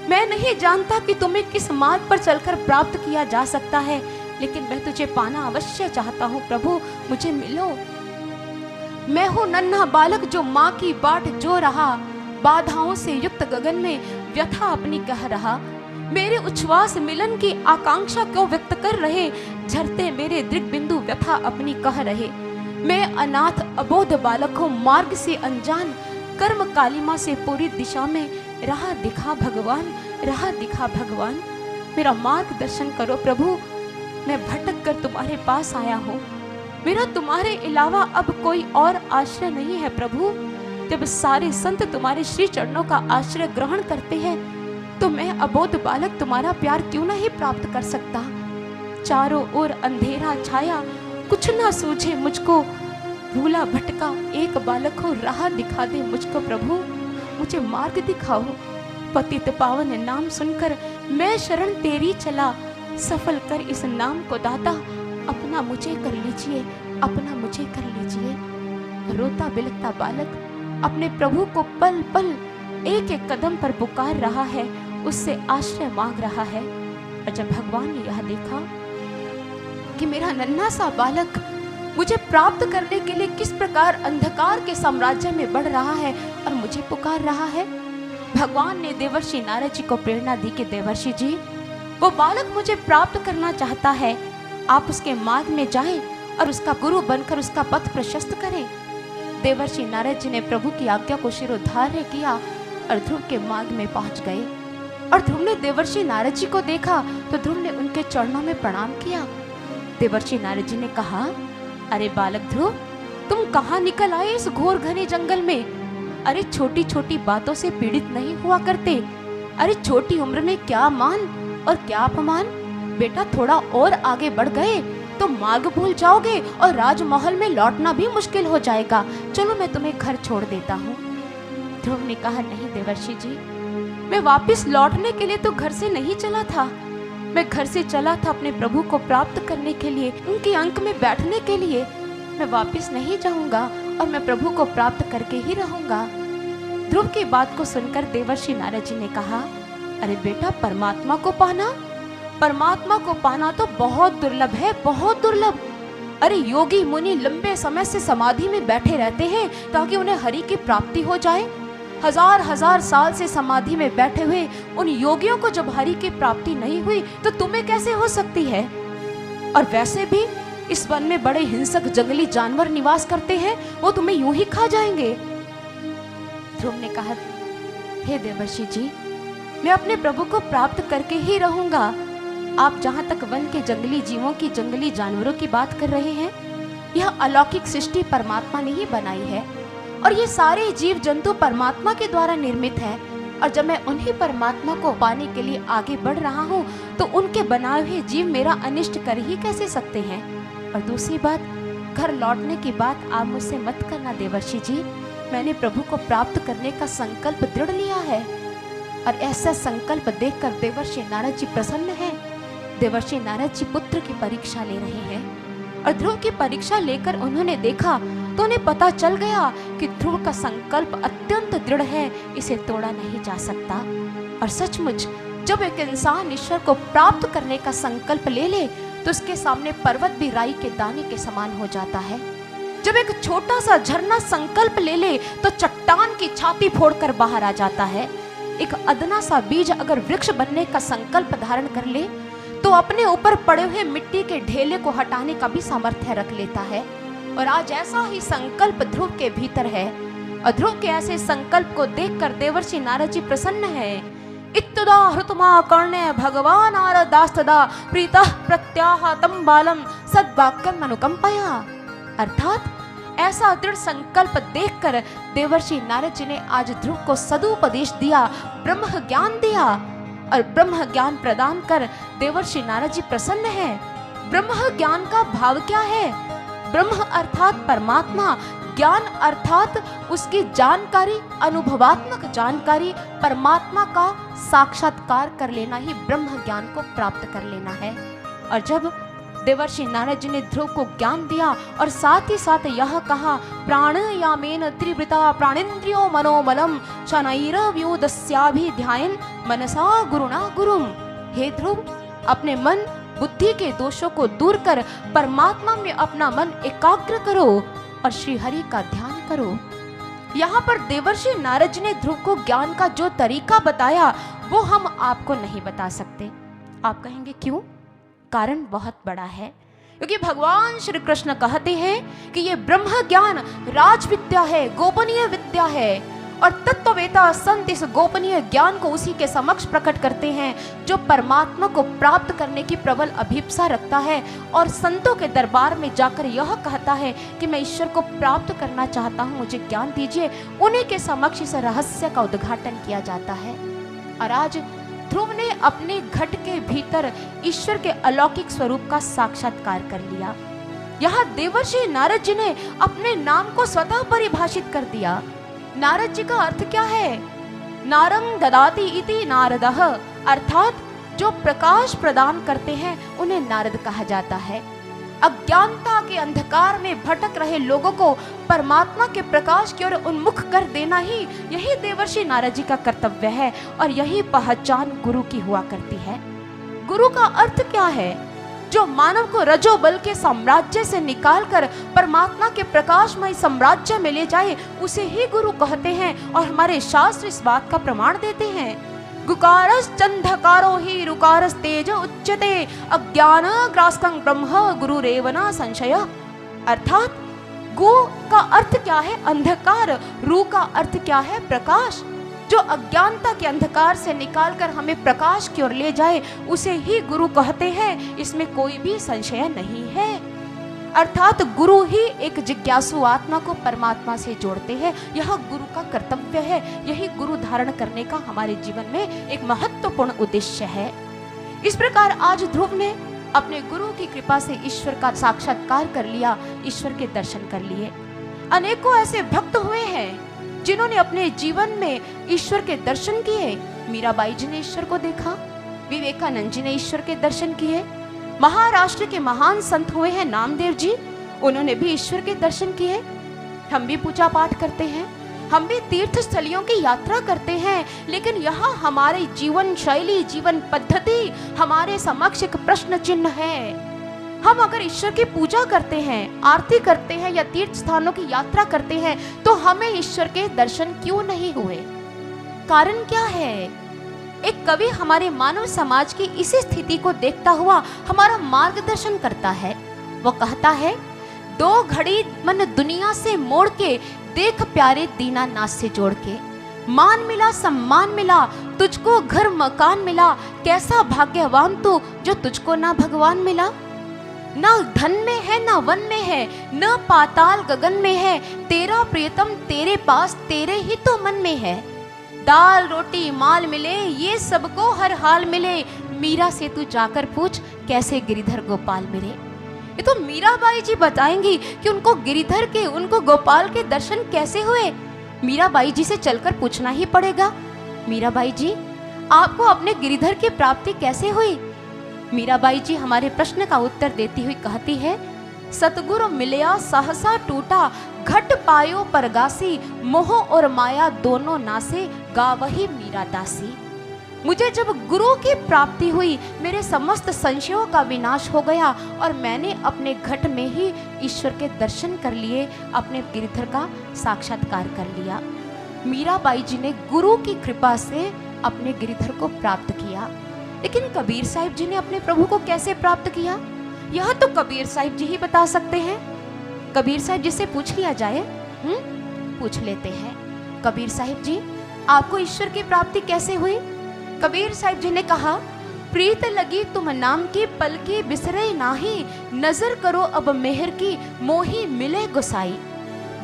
मैं नहीं जानता कि तुम्हें किस मार्ग पर चलकर प्राप्त किया जा सकता है, लेकिन मैं तुझे पाना अवश्य चाहता हूँ प्रभु, मुझे मिलो। मैं हूँ नन्हा बालक जो माँ की बाट जो रहा, बाधाओं से युक्त गगन में व्यथा अपनी कह रहा। मेरे उच्छ्वास मिलन की आकांक्षा को व्यक्त कर रहे, झरते मेरे दृग बिंदु व्यथा अपनी कह रहे। मैं अनाथ अबोध बालक हूँ, मार्ग से अनजान, कर्म कालिमा से पूरी दिशा में राह दिखा भगवान, राह दिखा भगवान। मेरा मार्गदर्शन करो प्रभु, मैं भटक कर तुम्हारे पास आया हूँ, मेरा तुम्हारे अलावा अब कोई और आश्रय नहीं है प्रभु। जब सारे संत तुम्हारे श्री चरणों का आश्रय ग्रहण करते हैं तो मैं अबोध बालक तुम्हारा प्यार क्यों नहीं प्राप्त कर सकता। चारों ओर अंधेरा छाया, कुछ ना सूझे मुझको, भूला भटका एक बालक हो, राह दिखा दे मुझको प्रभु, मुझे मार्ग दिखाओ। पतित पावन नाम सुनकर मैं शरण तेरी चला, सफल कर इस नाम को दाता, अपना मुझे कर लीजिए, अपना मुझे कर लीजिए। रोता बिलखता बालक अपने प्रभु को पल पल एक एक कदम पर पुकार रहा है, उससे आश्रय मांग रहा है। और जब भगवान ने यह देखा कि मेरा नन्हा सा बालक मुझे प्राप्त करने के लिए किस प्रकार अंधकार के साम्राज्य में बढ़ रहा है और मुझे पुकार रहा है, भगवान ने देवर्षि नारद जी को प्रेरणा दी कि देवर्षि जी, वो बालक मुझे प्राप्त करना चाहता है, आप उसके मार्ग में जाएं और उसका गुरु बनकर उसका पथ प्रशस्त करें। देवर्षि नारद जी ने प्रभु की आज्ञा को शिरोधार्य किया और ध्रुव के मार्ग में पहुंच गए। और ध्रुव ने देवर्षि नारद जी को देखा तो ध्रुव ने उनके चरणों में प्रणाम किया। देवर्षि नारद जी ने कहा, अरे बालक ध्रुव, तुम कहाँ निकल आए इस घोर घने जंगल में? अरे छोटी छोटी बातों से पीड़ित नहीं हुआ करते। अरे छोटी उम्र में क्या मान और क्या अपमान। बेटा थोड़ा और आगे बढ़ गए तो मार्ग भूल जाओगे और राजमहल में लौटना भी मुश्किल हो जाएगा। चलो मैं तुम्हें घर छोड़ देता हूँ। ध्रुव ने कहा, नहीं देवर्षि जी, मैं वापस लौटने के लिए तो घर से नहीं चला था। मैं घर से चला था अपने प्रभु को प्राप्त करने के लिए, उनके अंक में बैठने के लिए। मैं वापस नहीं जाऊंगा और मैं प्रभु को प्राप्त करके ही रहूंगा। ध्रुव की बात को सुनकर देवर्षि नारद जी ने कहा, अरे बेटा, परमात्मा को पाना तो बहुत दुर्लभ है, बहुत दुर्लभ। अरे योगी मुनि लंबे समय से समाधि में बैठे रहते हैं ताकि उन्हें हरि की प्राप्ति हो जाए। हजार हजार साल से समाधि में बैठे हुए उन योगियों को जब हरि की प्राप्ति नहीं हुई तो तुम्हें कैसे हो सकती है? और वैसे भी इस वन में बड़े हिंसक जंगली जानवर निवास करते हैं, वो तुम्हें यूं ही खा जाएंगे। ध्रुव ने कहा, हे देवर्षि जी, मैं अपने प्रभु को प्राप्त करके ही रहूंगा। आप जहां तक वन के जंगली जीवों की, जंगली जानवरों की बात कर रहे हैं, यह अलौकिक सृष्टि परमात्मा ने ही बनाई है और ये सारे जीव जंतु परमात्मा के द्वारा निर्मित है। और जब मैं उन्हीं परमात्मा को पाने के लिए आगे बढ़ रहा हूँ तो उनके बनाए हुए जीव मेरा अनिष्ट कर ही कैसे सकते हैं? और दूसरी बात, घर लौटने की बात आप मुझसे मत करना देवर्षि जी। मैंने प्रभु को प्राप्त करने का संकल्प दृढ़ लिया है। और ऐसा संकल्प देखकर देवर्षि नारद जी प्रसन्न हैं। देवर्षि नारद जी पुत्र की परीक्षा ले रहे हैं और ध्रुव की परीक्षा लेकर उन्होंने देखा तो उन्हें पता चल गया कि ध्रुव का संकल्प अत्यंत दृढ़ है, इसे तोड़ा नहीं जा सकता। और सचमुच जब एक इंसान ईश्वर को प्राप्त करने का संकल्प ले ले तो उसके सामने पर्वत भी राई के दाने के समान हो जाता है। जब एक छोटा सा झरना संकल्प ले ले तो चट्टान की छाती फोड़कर बाहर आ जाता है। एक अदना सा बीज अगर वृक्ष बनने का संकल्प धारण कर ले तो अपने ऊपर पड़े हुए मिट्टी के ढेले को हटाने का भी सामर्थ्य रख लेता है। और आज ऐसा ही संकल्प ध्रुव के भीतर है। और ध्रुव के ऐसे संकल्प को देखकर देवर्षि नारद जी प्रसन्न है। इत्तदा हृतमा कर्णे भगवान नारदास्तदा प्रीतः प्रत्याह तम बालम सद्वाक्यम अनुकंपया। अर्थात ऐसा दृढ़ संकल्प देखकर देवर्षि नारद जी ने आज ध्रुव को सदुपदेश दिया, ब्रह्म ज्ञान दिया। और ब्रह्म ज्ञान प्रदान कर देवर्षि नारद जी प्रसन्न है। ब्रह्म ज्ञान का भाव क्या है? ब्रह्म अर्थात परमात्मा, ज्ञान अर्थात उसकी जानकारी, अनुभवात्मक जानकारी, परमात्मा का साक्षात्कार कर लेना ही ब्रह्म ज्ञान को प्राप्त कर लेना है। और जब देवर्षि नारद जी ने ध्रुव को ज्ञान दिया और साथ ही साथ यह कहा, प्राणायामेन त्रिवृता प्राणेन्द्रियो मनोमलम शनैरव्यूदस्याभिध्यायन् मनसा गुरुणा गुरुम। हे ध्रुव, अपने मन बुद्धि के दोषों को दूर कर परमात्मा में अपना मन एकाग्र करो और श्री हरि का ध्यान करो। यहाँ पर देवर्षि नारद जी ने ध्रुव को ज्ञान का जो तरीका बताया वो हम आपको नहीं बता सकते। आप कहेंगे क्यों? कारण बहुत बड़ा है, क्योंकि भगवान श्री कृष्ण कहते हैं कि ये ब्रह्म ज्ञान राज विद्या है, गोपनीय विद्या है। और तत्ववेता संत इस गोपनीय ज्ञान को उसी के समक्ष प्रकट करते हैं जो परमात्मा को प्राप्त करने की प्रबल अभिप्सा रखता है और संतों के दरबार में जाकर यह कहता है कि मैं ईश्वर को प्राप्त करना चाहता हूँ, मुझे ज्ञान दीजिए। उन्हीं के समक्ष इस रहस्य का उद्घाटन किया जाता है। और आज ध्रुव ने अपने घट के भीतर ईश्वर के अलौकिक स्वरूप का साक्षात्कार कर लिया। यहाँ देवर्षि नारद जी ने अपने नाम को स्वतः परिभाषित कर दिया। नारद जी का अर्थ क्या है? नारं ददाति इति नारदः, अर्थात जो प्रकाश प्रदान करते हैं उन्हें नारद कहा जाता है। अज्ञानता के अंधकार में भटक रहे लोगों को परमात्मा के प्रकाश की ओर उन्मुख कर देना ही यही देवर्षि नारद जी का कर्तव्य है और यही पहचान गुरु की हुआ करती है। गुरु का अर्थ क्या है? जो मानव को रजोबल के साम्राज्य से निकालकर परमात्मा के प्रकाशमय साम्राज्य में ले जाए उसे ही गुरु कहते हैं और हमारे शास्त्र इस बात का प्रमाण देते हैं। गुकारस चंधकारो ही रुकारस तेज उच्यते अज्ञान ग्रास्कं ब्रह्म गुरुरेव न संशय। अर्थात गु का अर्थ क्या है? अंधकार। रु का अर्थ क्या है? प्रकाश। जो अज्ञानता के अंधकार से निकालकर हमें प्रकाश की ओर ले जाए उसे ही गुरु कहते हैं, इसमें कोई भी संशय नहीं है। अर्थात गुरु ही एक जिज्ञासु आत्मा को परमात्मा से जोड़ते हैं। यह गुरु का कर्तव्य है। यही गुरु धारण करने का हमारे जीवन में एक महत्वपूर्ण उद्देश्य है। इस प्रकार आज ध्रुव ने अपने गुरु की कृपा से ईश्वर का साक्षात्कार कर लिया, ईश्वर के दर्शन कर लिए। अनेकों ऐसे भक्त हुए हैं जिन्होंने अपने जीवन में ईश्वर के दर्शन किए। मीराबाई जी ने ईश्वर को देखा, विवेकानंद जी ने ईश्वर के दर्शन किए। महाराष्ट्र के महान संत हुए हैं नामदेव जी, उन्होंने भी ईश्वर के दर्शन किए। हम भी पूजा पाठ करते हैं, हम भी तीर्थ स्थलियों की यात्रा करते हैं, लेकिन यहाँ हमारी जीवन शैली, जीवन पद्धति हमारे समक्ष एक प्रश्न चिन्ह है। हम अगर ईश्वर की पूजा करते हैं, आरती करते हैं या तीर्थ स्थानों की यात्रा करते हैं तो हमें ईश्वर के दर्शन क्यों नहीं हुए? कारण क्या है? एक कवि हमारे मानव समाज की इसी स्थिति को देखता हुआ हमारा मार्गदर्शन करता है। वो कहता है, दो घड़ी मन दुनिया से मोड़ के देख प्यारे दीनानाथ से जोड़ के, मान मिला सम्मान मिला तुझको घर मकान मिला, कैसा भाग्यवान तू जो तुझको ना भगवान मिला। ना धन में है ना वन में है, न पाताल गगन में है, तेरा प्रियतम तेरे पास तेरे ही तो मन में है। दाल रोटी माल मिले ये सबको हर हाल मिले, मीरा से तू जाकर पूछ कैसे गिरिधर गोपाल मिले। ये तो मीराबाई जी बताएंगी कि उनको गिरिधर के, उनको गोपाल के दर्शन कैसे हुए। मीराबाई जी से चलकर पूछना ही पड़ेगा, मीराबाई जी आपको अपने गिरिधर की प्राप्ति कैसे हुई? मीराबाई जी हमारे प्रश्न का उत्तर देती हुई कहती है, सतगुरु मिलया सहसा टूटा, घट पायो परगासी, मोह और माया दोनों नासे, गावही मीरा दासी। मुझे जब गुरु की प्राप्ति हुई मेरे समस्त संशयों का विनाश हो गया और मैंने अपने घट में ही ईश्वर के दर्शन कर लिए, अपने गिरधर का साक्षात्कार कर लिया। मीराबाई जी ने गुरु की कृपा से अपने गिरधर को प्राप्त किया। लेकिन कबीर साहिब जी ने अपने प्रभु को कैसे प्राप्त किया, यह तो कबीर साहिब जी ही बता सकते हैं। कबीर साहिब जी से पूछ लिया जाए। पूछ लेते हैं, कबीर साहिब जी आपको ईश्वर की प्राप्ति कैसे हुई? कबीर साहिब जी ने कहा, प्रीत लगी तुम नाम की पलकी बिसरे नाही, नजर करो अब मेहर की मोही मिले गुसाई।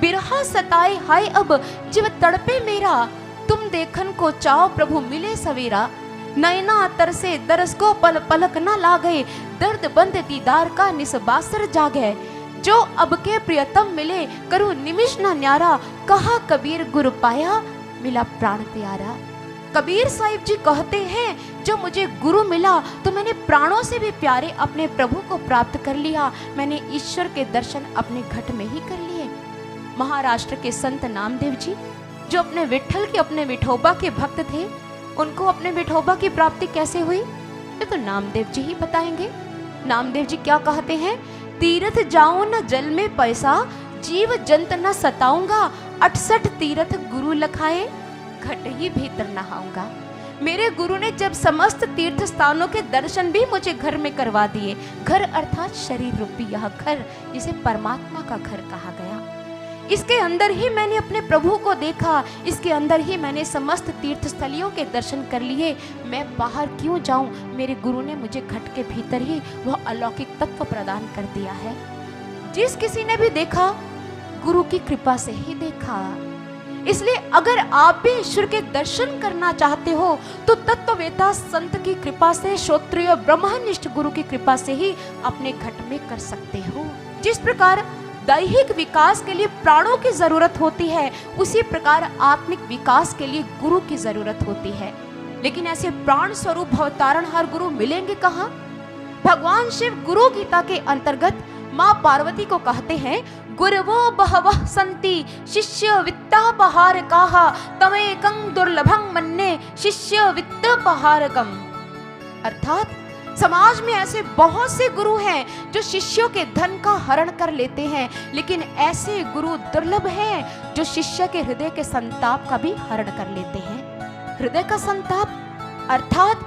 बिरहा सताए हाय अब जीव तड़पे मेरा, तुम देखन को चाओ प्रभु मिले सवेरा। नैना तरसे दरस को पल पलक न लागे, दर्द बंद दीदार का निस्बासर जागे। जो अब के प्रियतम मिले करूँ निमिष न न्यारा, कहा कबीर गुरु पाया मिला प्राण प्यारा। कबीर साहिब जी कहते हैं, जो मुझे गुरु मिला तो मैंने प्राणों से भी प्यारे अपने प्रभु को प्राप्त कर लिया। मैंने ईश्वर के दर्शन अपने घट में ही कर लिए। महाराष्ट्र के संत नामदेव जी जो अपने विठल के, अपने विठोबा के भक्त थे, उनको अपने विठोबा की प्राप्ति कैसे हुई ये तो नामदेव जी ही बताएंगे। नामदेव जी क्या कहते हैं, तीर्थ जाऊं न जल में पैसा, जीव जंत न सताऊंगा, 68 तीर्थ गुरु लखाए, घट ही भीतर नहाऊंगा। मेरे गुरु ने जब समस्त तीर्थ स्थानों के दर्शन भी मुझे घर में करवा दिए। घर अर्थात शरीर रूपी यह घर, जिसे परमात्मा का घर कहा गया। इसके अंदर ही मैंने अपने प्रभु को देखा, इसके अंदर ही मैंने समस्त तीर्थ स्थलियों के दर्शन कर लिए। मैं बाहर क्यों जाऊं, मेरे गुरु ने मुझे घट के भीतर ही वह अलौकिक तत्व प्रदान कर दिया है। जिस किसी ने भी देखा गुरु की कृपा से ही देखा। इसलिए अगर आप भी ईश्वर के दर्शन करना चाहते हो तो तत्ववेता संत की कृपा से, श्रोत्रिय ब्रह्मनिष्ठ गुरु की कृपा से ही अपने घट में कर सकते हो। जिस प्रकार दैहिक विकास के लिए प्राणों की जरूरत होती है, उसी प्रकार आत्मिक विकास के लिए गुरु की जरूरत होती है। लेकिन ऐसे प्राण स्वरूप भवतारणहार गुरु मिलेंगे कहाँ? भगवान शिव गुरु गीता के अंतर्गत माँ पार्वती को कहते हैं, गुरवो बहवः संति शिष्य वित्तापहारकाः तमेकं दुर्लभं मन्ये शिष्य वित्तापहारकम्। अर्थात समाज में ऐसे बहुत से गुरु हैं जो शिष्यों के धन का हरण कर लेते हैं, लेकिन ऐसे गुरु दुर्लभ हैं जो शिष्य के हृदय के संताप का भी हरण कर लेते हैं। हृदय का संताप अर्थात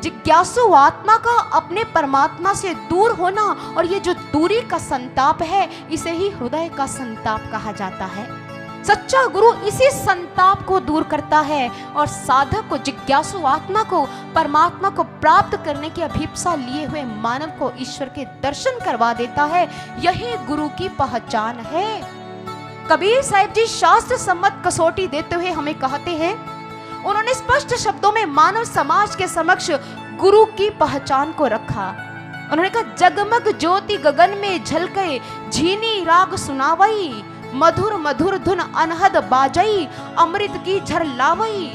जिज्ञासु आत्मा का अपने परमात्मा से दूर होना, और ये जो दूरी का संताप है इसे ही हृदय का संताप कहा जाता है। सच्चा गुरु इसी संताप को दूर करता है और साधक को, जिज्ञासु आत्मा को परमात्मा को प्राप्त करने की अभिप्सा लिए हुए मानव को ईश्वर के दर्शन करवा देता है। यही गुरु की पहचान है। कबीर साहिब जी शास्त्र सम्मत कसौटी देते हुए हमें कहते हैं, उन्होंने स्पष्ट शब्दों में मानव समाज के समक्ष गुरु की पहचान को रखा। उन्होंने कहा, जगमग ज्योति गगन में झलके झीनी राग सुनावई, मधुर मधुर धुन अनहद बाजई, अमृत की झर लावई।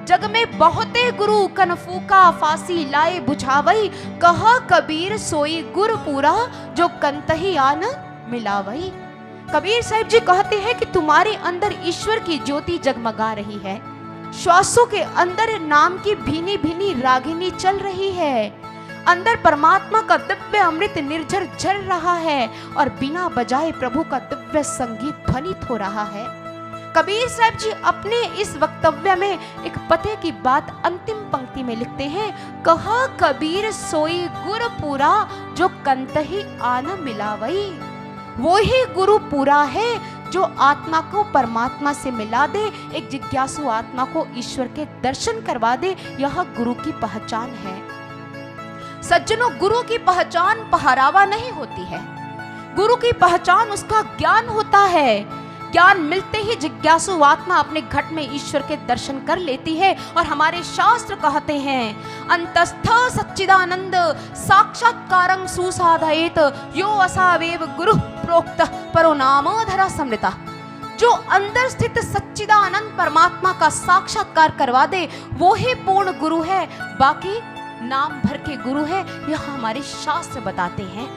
जग में बहुते गुरु कनफूका फांसी लाए बुझावई, कहा कबीर सोई गुर पूरा जो कंतही आन मिलावई। कबीर साहिब जी कहते हैं कि तुम्हारे अंदर ईश्वर की ज्योति जगमगा रही है, श्वासों के अंदर नाम की भीनी भीनी रागिनी चल रही है, अंदर परमात्मा का दिव्य अमृत निर्झर झर रहा है और बिना बजाए प्रभु का दिव्य संगीत ध्वनित हो रहा है। कबीर साहब जी अपने इस वक्तव्य में एक पते की बात अंतिम पंक्ति में लिखते हैं, कहा कबीर सोई गुर पूरा जो कंतही आन मिलावई। वो ही गुरु पूरा है जो आत्मा को परमात्मा से मिला दे, एक जिज्ञासु आत्मा को ईश्वर के दर्शन करवा दे। यह गुरु की पहचान है। सज्जनों, गुरु की पहचान पहरावा नहीं होती है। गुरु की पहचान उसका ज्ञान होता है। ज्ञान मिलते ही जिज्ञासु आत्मा अपने घट में ईश्वर के दर्शन कर लेती है। और हमारे शास्त्र कहते हैं, अंतस्थ सच्चिदानंद साक्षात्कारं सुसाधयेत यो असावेव गुरु प्रोक्त परो नामोधरा समृता। जो अंदर स्थित सच्चिदानंद परमात्मा का साक्षात्कार करवा दे वो ही पूर्ण गुरु है, बाकी नाम भर के गुरु है, यह हमारे शास्त्र बताते हैं।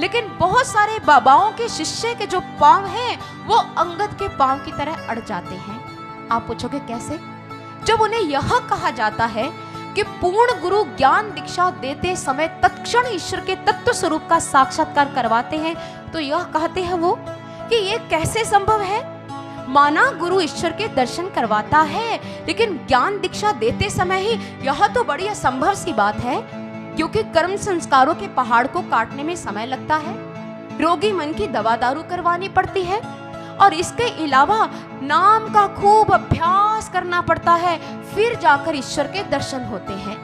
लेकिन बहुत सारे बाबाओं के शिष्य के जो पांव हैं वो अंगद के पांव की तरह अड़ जाते हैं। आप पूछोगे कैसे? जब उन्हें यह कहा जाता है कि पूर्ण गुरु ज्ञान दीक्षा देते समय तत्क्षण ईश्वर के तत्व स्वरूप का साक्षात्कार करवाते हैं, तो यह कहते हैं वो कि ये कैसे संभव है। माना गुरु ईश्वर के दर्शन करवाता है, लेकिन ज्ञान दीक्षा देते समय ही यह तो बड़ी असंभव सी बात है, क्योंकि कर्म संस्कारों के पहाड़ को काटने में समय लगता है, रोगी मन की दवा दारू करवानी पड़ती है, और इसके अलावा नाम का खूब अभ्यास करना पड़ता है, फिर जाकर ईश्वर के दर्शन होते हैं।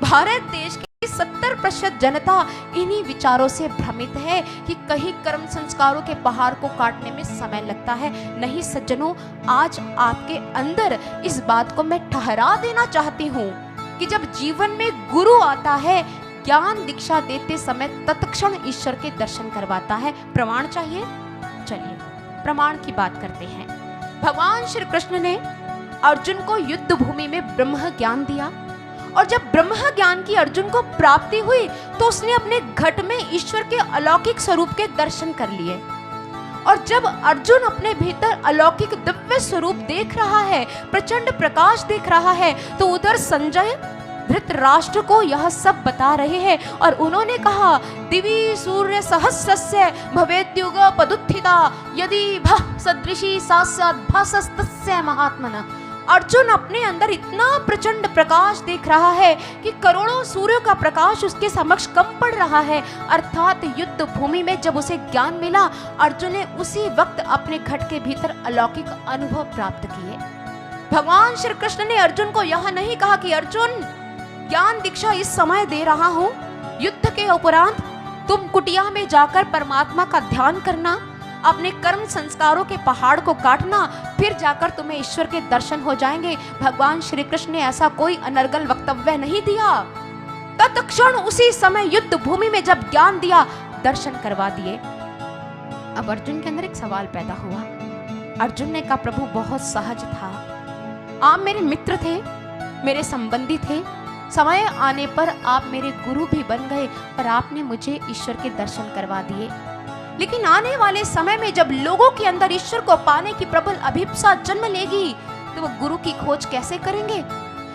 भारत देश की 70% जनता इन्हीं विचारों से भ्रमित है कि कहीं कर्म संस्कारों के पहाड़ को काटने में समय लगता है। नहीं सज्जनों, आज आपके अंदर इस बात को मैं ठहरा देना चाहती हूँ कि जब जीवन में गुरु आता है, ज्ञान दीक्षा देते समय तत्क्षण ईश्वर के दर्शन करवाता है। प्रमाण चाहिए? चलिए प्रमाण की बात करते हैं। भगवान श्री कृष्ण ने अर्जुन को युद्ध भूमि में ब्रह्म ज्ञान दिया, और जब ब्रह्म ज्ञान की अर्जुन को प्राप्ति हुई तो उसने अपने घट में ईश्वर के अलौकिक स्वरूप के दर्शन कर लिए। और जब अर्जुन अपने भीतर अलौकिक दिव्य स्वरूप देख रहा है, प्रचंड प्रकाश देख रहा है, तो उधर संजय धृतराष्ट्र को यह सब बता रहे हैं, और उन्होंने कहा, दिवि सूर्य सहस्रस्य भवेद्युग पदुत्थिता यदि भः सदृशी सास्यात् भासस्तस्य महात्मनः। अर्जुन अपने अंदर इतना प्रचंड प्रकाश देख रहा है कि करोड़ों सूर्यों का प्रकाश उसके समक्ष कम पड़ रहा है। अर्थात युद्ध भूमि में जब उसे ज्ञान मिला, अर्जुन ने उसी वक्त अपने घट के भीतर अलौकिक अनुभव प्राप्त किए। भगवान श्री कृष्ण ने अर्जुन को यह नहीं कहा कि अर्जुन ज्ञान दीक्षा इस समय दे रहा हूँ, युद्ध के उपरांत तुम कुटिया में जाकर परमात्मा का ध्यान करना, अपने कर्म संस्कारों के पहाड़ को काटना, फिर जाकर तुम्हें ईश्वर के दर्शन हो जाएंगे। भगवान श्री कृष्ण ने ऐसा कोई अनर्गल वक्तव्य नहीं दिया। तत्क्षण उसी समय युद्ध भूमि में जब ज्ञान दिया, दर्शन करवा दिए। अब अर्जुन के अंदर एक सवाल पैदा हुआ। अर्जुन ने कहा, प्रभु बहुत सहज था, आप मेरे मित्र थे, मेरे संबंधी थे। समय आने पर आप मेरे गुरु भी बन गए और आपने मुझे ईश्वर के दर्शन करवा दिए। लेकिन आने वाले समय में जब लोगों के अंदर ईश्वर को पाने की प्रबल अभिप्सा जन्म लेगी तो वो गुरु की खोज कैसे करेंगे?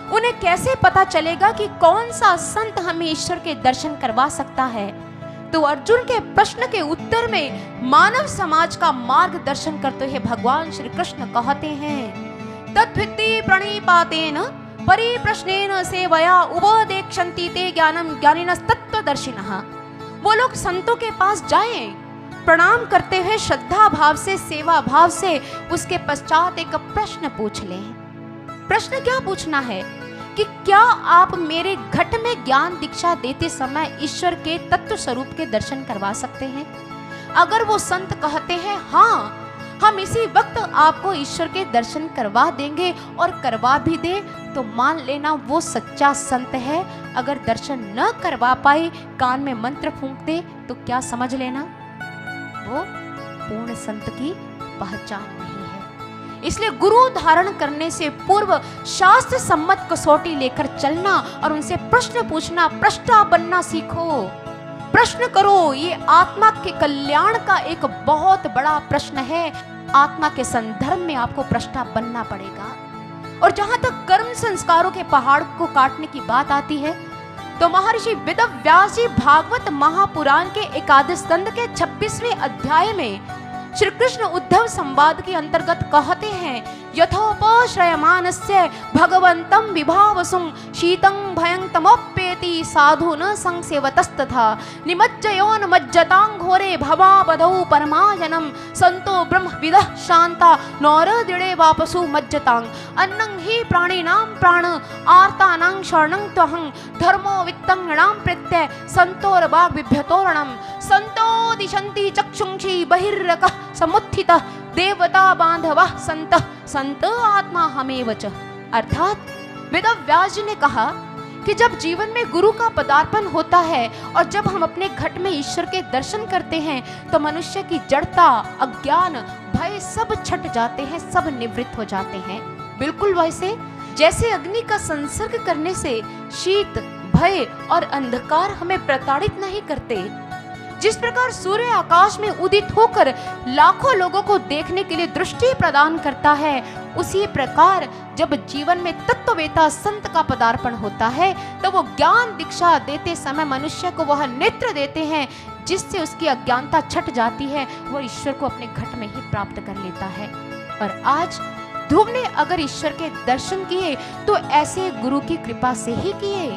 उन्हें कैसे पता चलेगा कि कौन सा संत हमें ईश्वर के दर्शन करवा सकता है? तो अर्जुन के प्रश्न के उत्तर में मानव समाज का मार्गदर्शन करते हुए भगवान श्री कृष्ण कहते हैं, तद्विद्धि प्रणिपातेन परिप्रश्नेन सेवया उपदेक्षन्ति ते ज्ञानम ज्ञानिनस्तत्त्वदर्शिनः। वो लोग संतों के पास जाएं, प्रणाम करते हुए श्रद्धा भाव से, सेवा भाव से, उसके पश्चात एक प्रश्न पूछ लें। प्रश्न क्या पूछना है कि क्या आप मेरे घट में ज्ञान दीक्षा देते समय ईश्वर के तत्व स्वरूप के दर्शन करवा सकते हैं? अगर वो संत कहते हैं हाँ, हम इसी वक्त आपको ईश्वर के दर्शन करवा देंगे और करवा भी दे, तो मान लेना वो सच्चा संत है। अगर दर्शन न करवा पाए, कान में मंत्र फूंक दे, तो क्या समझ लेना वो पूर्ण संत की पहचान नहीं है। इसलिए गुरु धारण करने से पूर्व शास्त्र सम्मत कसौटी लेकर चलना और उनसे प्रश्न पूछना, प्रष्टा बनना सीखो। प्रश्न करो, ये आत्मा के कल्याण का एक बहुत बड़ा प्रश्न है। आत्मा के संदर्भ में आपको प्रष्टा बनना पड़ेगा। और जहां तक कर्म संस्कारों के पहाड़ को काटने की बात आती है, तो महर्षि वेदव्यास जी भागवत महापुराण के एकादश स्कंद के 26वें अध्याय में श्री कृष्ण उद्धव संवाद के अंतर्गत कहते हैं, यथोपश्रयमानस्य भगवन्तं विभावसुं शीतं भयं तमोप्येति साधु न संसेवतस्तथा निमज्जयोन्मज्जतां घोरे भवाबधौ परमायनं संतो ब्रह्मविदः शान्ता नौरदृढे वापसु मज्जतां अन्नं हि प्राणिनां प्राण आर्तानां शरणं त्वहं धर्मो वित्तं नृणां प्रत्यय संतोर्वाग्बिभ्यतोरणं संतो दिशन्ति चक्षुंषि बहिर्रकः समुत्थितः देवता बांधवः संतः संत आत्मा हमेव च। अर्थात वेदव्यास जी ने कहा कि जब जीवन में गुरु का पदार्पण होता है और जब हम अपने घट में ईश्वर के दर्शन करते हैं तो मनुष्य की जड़ता, अज्ञान, भय सब छट जाते हैं, सब निवृत्त हो जाते हैं। बिल्कुल वैसे जैसे अग्नि का संसर्ग करने से शीत, भय और अंधकार हमें प्रताड़ित नहीं करते, जिस प्रकार सूर्य आकाश में उदित होकर लाखों लोगों को देखने के लिए दृष्टि प्रदान करता है, उसी प्रकार जब जीवन में तत्ववेता संत का पदार्पण होता है तो वो ज्ञान दीक्षा देते समय मनुष्य को वह नेत्र देते हैं जिससे उसकी अज्ञानता छट जाती है, वो ईश्वर को अपने घट में ही प्राप्त कर लेता है। और आज ध्रुव ने अगर ईश्वर के दर्शन किए तो ऐसे गुरु की कृपा से ही किए।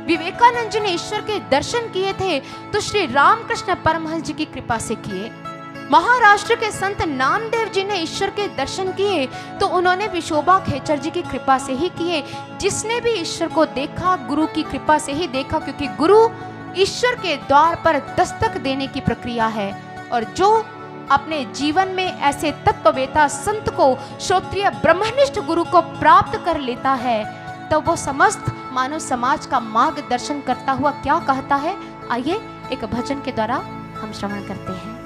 विवेकानंद जी ने ईश्वर के दर्शन किए थे तो श्री रामकृष्ण परमहंस जी की कृपा से किए। महाराष्ट्र के संत नामदेव जी ने ईश्वर के दर्शन किए तो उन्होंने विशोबा खेचर जी की कृपा से ही किए। जिसने भी ईश्वर को देखा गुरु की कृपा से ही देखा, क्योंकि गुरु ईश्वर के द्वार पर दस्तक देने की प्रक्रिया है। और जो अपने जीवन में ऐसे तत्ववेता संत को, श्रोत्रिय ब्रह्मनिष्ठ गुरु को प्राप्त कर लेता है तो वो समस्त मानव समाज का मार्गदर्शन करता हुआ क्या कहता है, आइए एक भजन के द्वारा हम श्रवण करते हैं।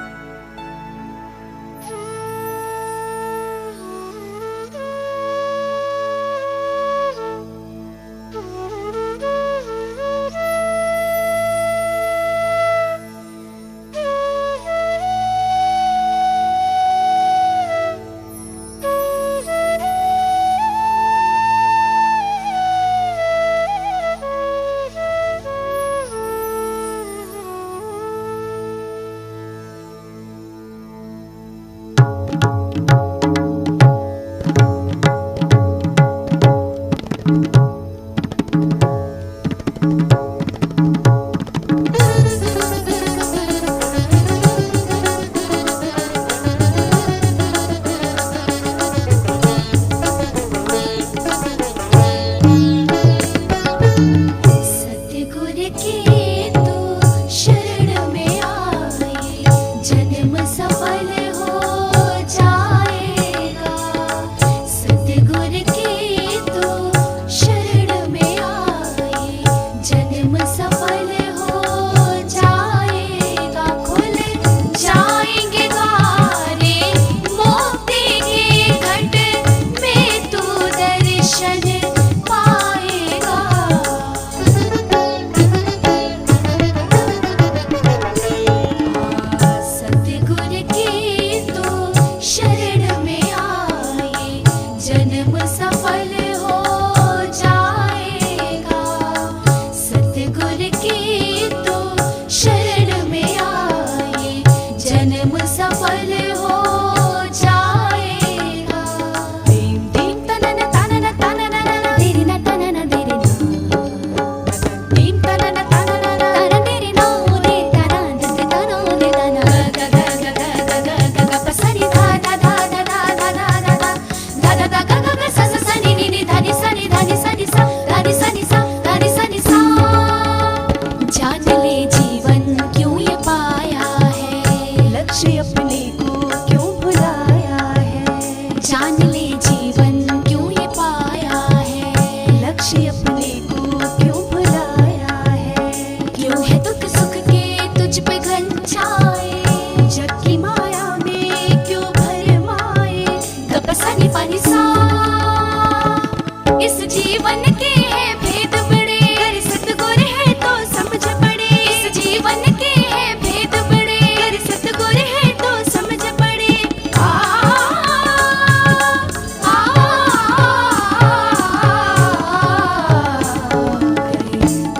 जीवन के है भेद बड़े, अगर सतगुर है तो समझ पड़े। इस जीवन के है भेद बड़े, अगर सतगुर है तो समझ पड़े। आ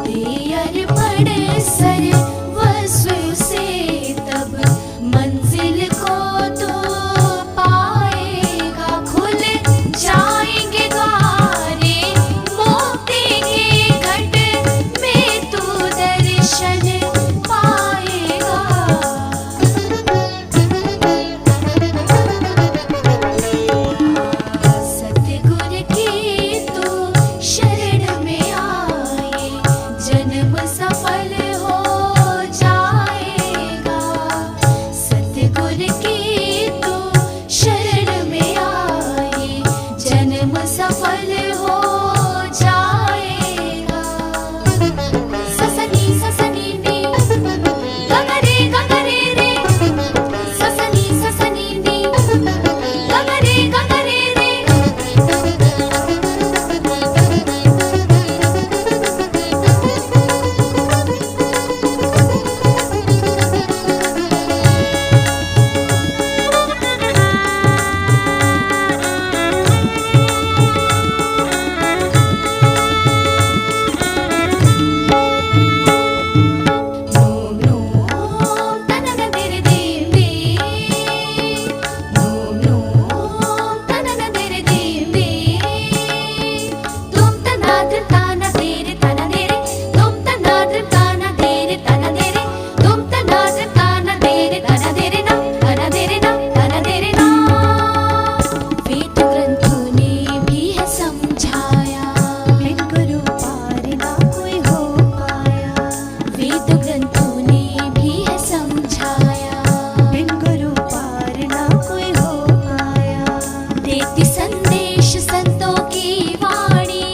देयर पड़े सर्वस्व से तब मंजिल को तो पाएगा। खुल जाएंगे द्वारे मोती के घट में तू दर्शन पाएगा। सतगुर की तू शरण में आए, जन्म सफल हो जाएगा। सतगुर की तू शरण में आए, जन्म सफल हो जाएगा। ससनी ससनी नी गगरे रे, ससनी ससनी नी गगरे रे। नोम नोम तनन तेरे दीवे, नोम नोम तनन तेरे दीवे। तुम तनाद्र ताना तेरे तना तेरे, तुम तनाद्र ताना तेरे तना तेरे, तुम तनाद्र ताना तेरे तना तेरे ना, तना तेरे ना, तना तेरे ना। वेद ग्रंथों ने भी है समझाया, बिन गुरु पार ना कोई हो पाया। वेद ग्रंथों ने भी है समझाया, बिन गुरु पार ना कोई हो पाया। देती संदेश संतों की वाणी,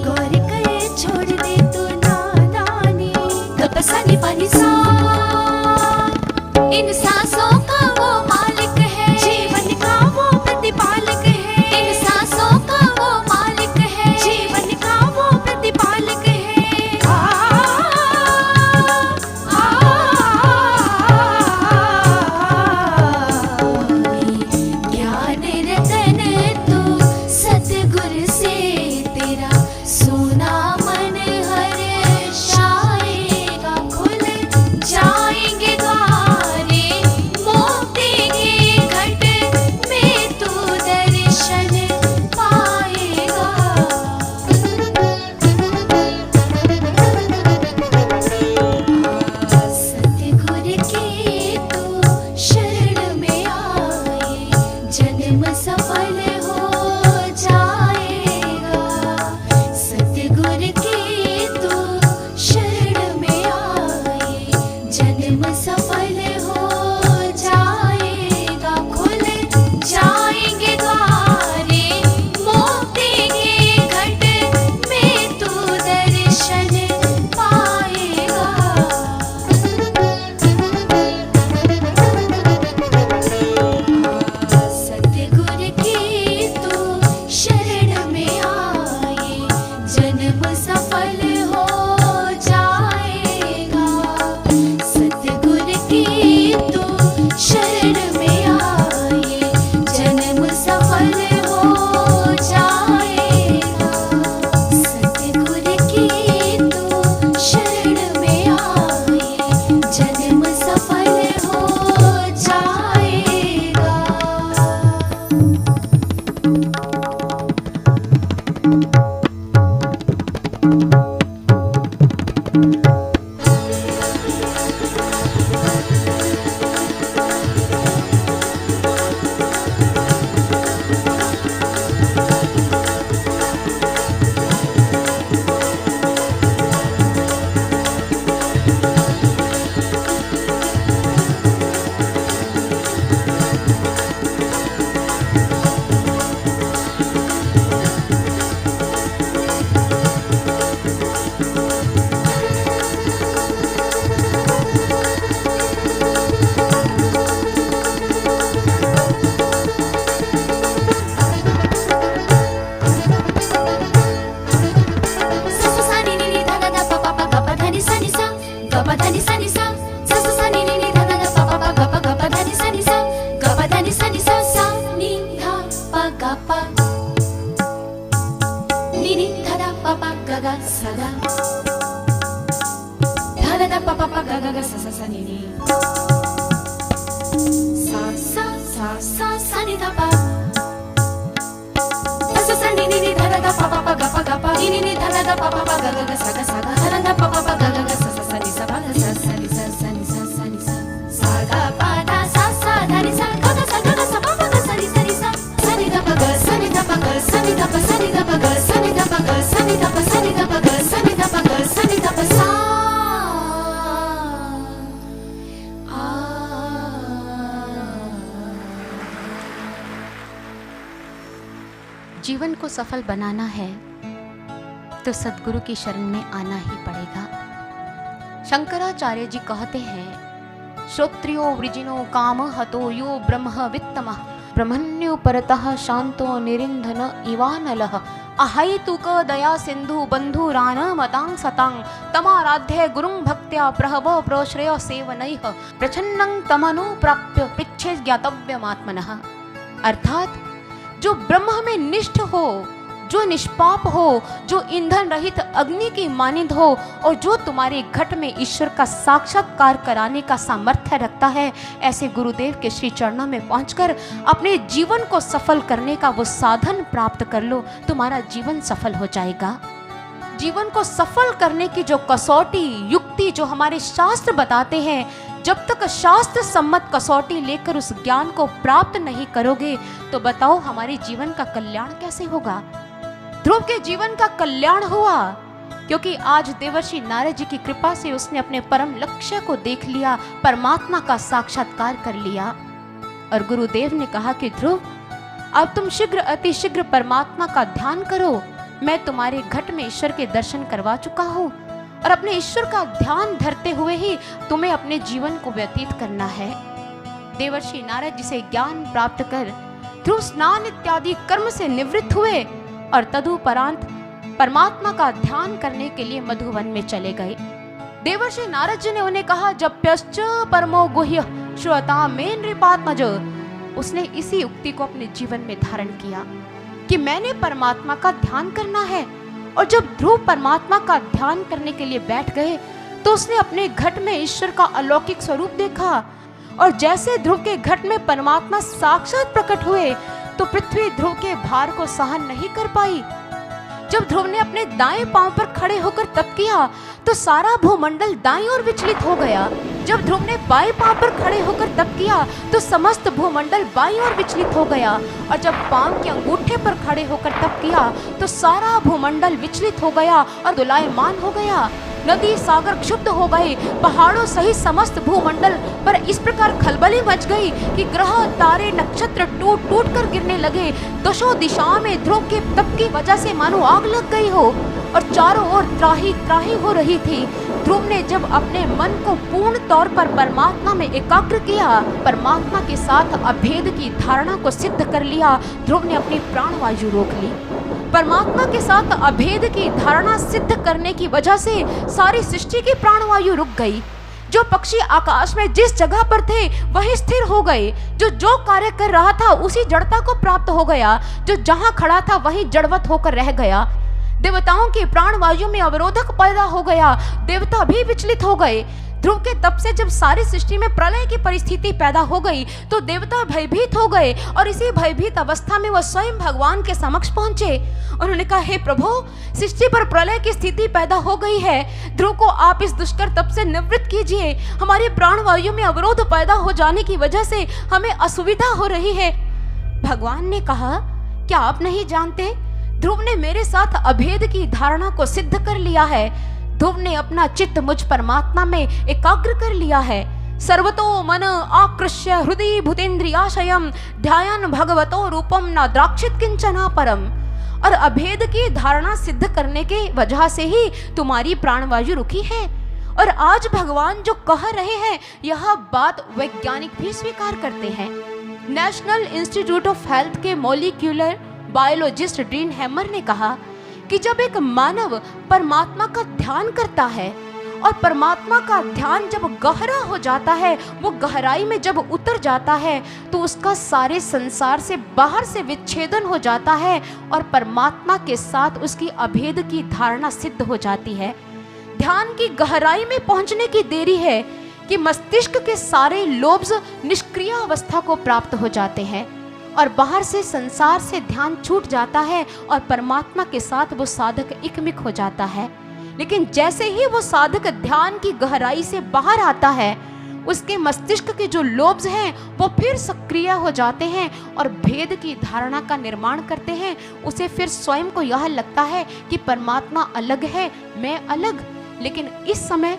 गौर करे छोड़ दे तू नादानी। गपसनी पानी सा इन सांसों का वो मालिक है, जीवन का वो प्रतिपालक है। इन सांसों का वो मालिक है, जीवन का वो प्रतिपालक है। ज्ञान रतन तू सतगुर से तेरा सोना मन हर्षाएगा। खुल जाएंगे द्वारे मोती के घट में तू दर्शन पाएगा। सतगुर की तू शरण में आए, जन्म सफल हो जाएगा। सतगुर की तू शरण में आए, जन्म सफल हो जाएगा। खुल जाएंगे द्वारे मोती के घट में तू दर्शन पाएगा। सतगुर की तू शरण में आए, जन्म सफल हो जाएगा। सतगुर सा सा सा नी नी सा सा सा सा सा नी दा पा सा सा नी नी नी धा धा गा पा पा पा गा पा गा पा नी नी नी धा धा गा पा पा पा गा गा गा सा गा धा धा गा पा पा पा गा गा गा सा सा सा नी सा पा गा सा सा नी सा सा नी सा सा नी सा सा गा पा धा सा सा धा नी सा गा गा सा पा पा गा सा नी सा नी सा सा नी दा पा गा सा नी दा पा गा सा नी दा पा सा नी दा पा गा सा नी दा पा गा सा नी दा पा सा नी दा पा गा सा नी दा पा गा सा नी दा पा सा जीवन को सफल बनाना है तो सद्गुरु की शरण में आना ही पड़ेगा। शंकराचार्य जी कहते हैं, श्रोत्रियो वृजिनो काम हतो यो ब्रह्म वित्तमः ब्रह्मण्यो परतः शांतो निरिंधन इवानलः अहैतुक दया सिंधु बंधुरान मतां सतां तमाराध्य गुरुं भक्त्या प्रहव प्रश्रय सेवनैः प्रच्छन्नं तमनु प्राप्य पृच्छे ज्ञातव्यमात्मनः। अर्थात जो ब्रह्म में निष्ठ हो, जो निष्पाप हो, जो ईंधन रहित अग्नि की मानिंद हो और जो तुम्हारे घट में ईश्वर का साक्षात्कार कराने का सामर्थ्य रखता है, ऐसे गुरुदेव के श्री चरणों में पहुंचकर अपने जीवन को सफल करने का वो साधन प्राप्त कर लो, तुम्हारा जीवन सफल हो जाएगा। जीवन को सफल करने की जो कसौटी युक्ति जो हमारे शास्त्र बताते हैं, जब तक शास्त्र सम्मत कसौटी लेकर उस ज्ञान को प्राप्त नहीं करोगे तो बताओ हमारे जीवन का कल्याण कैसे होगा। ध्रुव के जीवन का कल्याण हुआ क्योंकि आज देवर्षि नारद जी की कृपा से उसने अपने परम लक्ष्य को देख लिया, परमात्मा का साक्षात्कार कर लिया। और गुरुदेव ने कहा कि ध्रुव, अब तुम शीघ्र अति शीघ्र परमात्मा का ध्यान करो, मैं तुम्हारे घट में ईश्वर के दर्शन करवा चुका हूँ और अपने ईश्वर का ध्यान धरते हुए ही तुम्हें अपने जीवन को व्यतीत करना है। देवर्षि नारद जी से ज्ञान प्राप्त कर ध्रुव स्नान इत्यादि कर्म से निवृत्त हुए और तदुपरांत परमात्मा का ध्यान करने के लिए मधुवन में चले गए। देवर्षि नारद जी ने उन्हें कहा, जप्यश्च परमो गुह्य श्रोता में नृपात्मज। उसने इसी उक्ति को अपने जीवन में धारण किया कि मैंने परमात्मा का ध्यान करना है। और जब ध्रुव परमात्मा का ध्यान करने के लिए बैठ गए तो उसने अपने घट में ईश्वर का अलौकिक स्वरूप देखा और जैसे ध्रुव के घट में परमात्मा साक्षात प्रकट हुए तो पृथ्वी ध्रुव के भार को सहन नहीं कर पाई। जब ध्रुव ने अपने दाएं पांव पर खड़े होकर तप किया तो सारा भूमंडल दाईं ओर विचलित हो गया। जब ध्रुव ने बाएं पांव पर खड़े होकर तप किया तो समस्त भूमंडल बाईं ओर विचलित हो गया। और जब पांव के अंगूठे पर खड़े होकर तप किया तो सारा भूमंडल विचलित हो गया और दोलायमान हो गया। नदी सागर क्षुब्ध हो गए, पहाड़ों सहित समस्त भूमंडल पर इस प्रकार खलबली मच गई कि ग्रह तारे नक्षत्र टूट टूट कर गिरने लगे। दशों दिशाओं में ध्रुव के तप की वजह से मानो आग लग गई हो और चारों ओर त्राही त्राही हो रही थी। ध्रुव ने जब अपने मन को पूर्ण तौर पर परमात्मा में एकाग्र किया, परमात्मा के साथ अभेद की धारणा को सिद्ध कर लिया, ध्रुव ने अपनी प्राणवायु रोक ली। परमात्मा के साथ अभेद की धारणा सिद्ध करने की वजह से सारी सृष्टि की प्राणवायु रुक गई। जो पक्षी आकाश में जिस जगह पर थे वहीं स्थिर हो गए। जो कार्य कर रहा था उसी जड़ता को प्राप्त हो गया। जो जहां खड़ा था वहीं जड़वत होकर रह गया। देवताओं की प्राणवायु में अवरोधक पैदा हो गया, देवता भी विचलित हो गए। ध्रुव के तप से जब सारी सृष्टि में प्रलय की परिस्थिति पैदा हो गई तो देवता भयभीत हो गए और इसी भयभीत अवस्था में वह स्वयं भगवान के समक्ष पहुंचे। उन्होंने कहा, हे प्रभु, सृष्टि पर प्रलय की स्थिति पैदा हो गई है, ध्रुव को आप इस दुष्कर तप से निवृत्त कीजिए। हमारी प्राणवायु में अवरोध पैदा हो जाने की वजह से हमें असुविधा हो रही है। भगवान ने कहा, क्या आप नहीं जानते, ध्रुव ने मेरे साथ अभेद की धारणा को सिद्ध कर लिया है। ध्रुव ने अपना चित्त मुझ परमात्मा में एकाग्र कर लिया है। सर्वतो मन आकृष्य हृदय भूतेन्द्रियाशयम ध्यायन् भगवतो रूपम न द्राक्षित किंचना परम। और अभेद की धारणा सिद्ध करने के वजह से ही तुम्हारी प्राणवायु रुकी है। और आज भगवान जो कह रहे हैं यह बात वैज्ञानिक भी स्वीकार करते हैं। नेशनल इंस्टीट्यूट ऑफ हेल्थ के मॉलिक्यूलर बायोलॉजिस्ट डीन हैमर ने कहा कि जब एक मानव परमात्मा का ध्यान करता है और परमात्मा का ध्यान जब गहरा हो जाता है, वो गहराई में जब उतर जाता है तो उसका सारे संसार से बाहर से विच्छेदन हो जाता है और परमात्मा के साथ उसकी अभेद की धारणा सिद्ध हो जाती है। ध्यान की गहराई में पहुंचने की देरी है कि मस्तिष्क के सारे लोब्स निष्क्रिय अवस्था को प्राप्त हो जाते हैं और बाहर से संसार से ध्यान छूट जाता है और परमात्मा के साथ वो साधक एकमिक हो जाता है। लेकिन जैसे ही वो साधक ध्यान की गहराई से बाहर आता है, उसके मस्तिष्क के जो लोब्स हैं वो फिर सक्रिय हो जाते हैं और भेद की धारणा का निर्माण करते हैं। उसे फिर स्वयं को यह लगता है कि परमात्मा अलग है, मैं अलग। लेकिन इस समय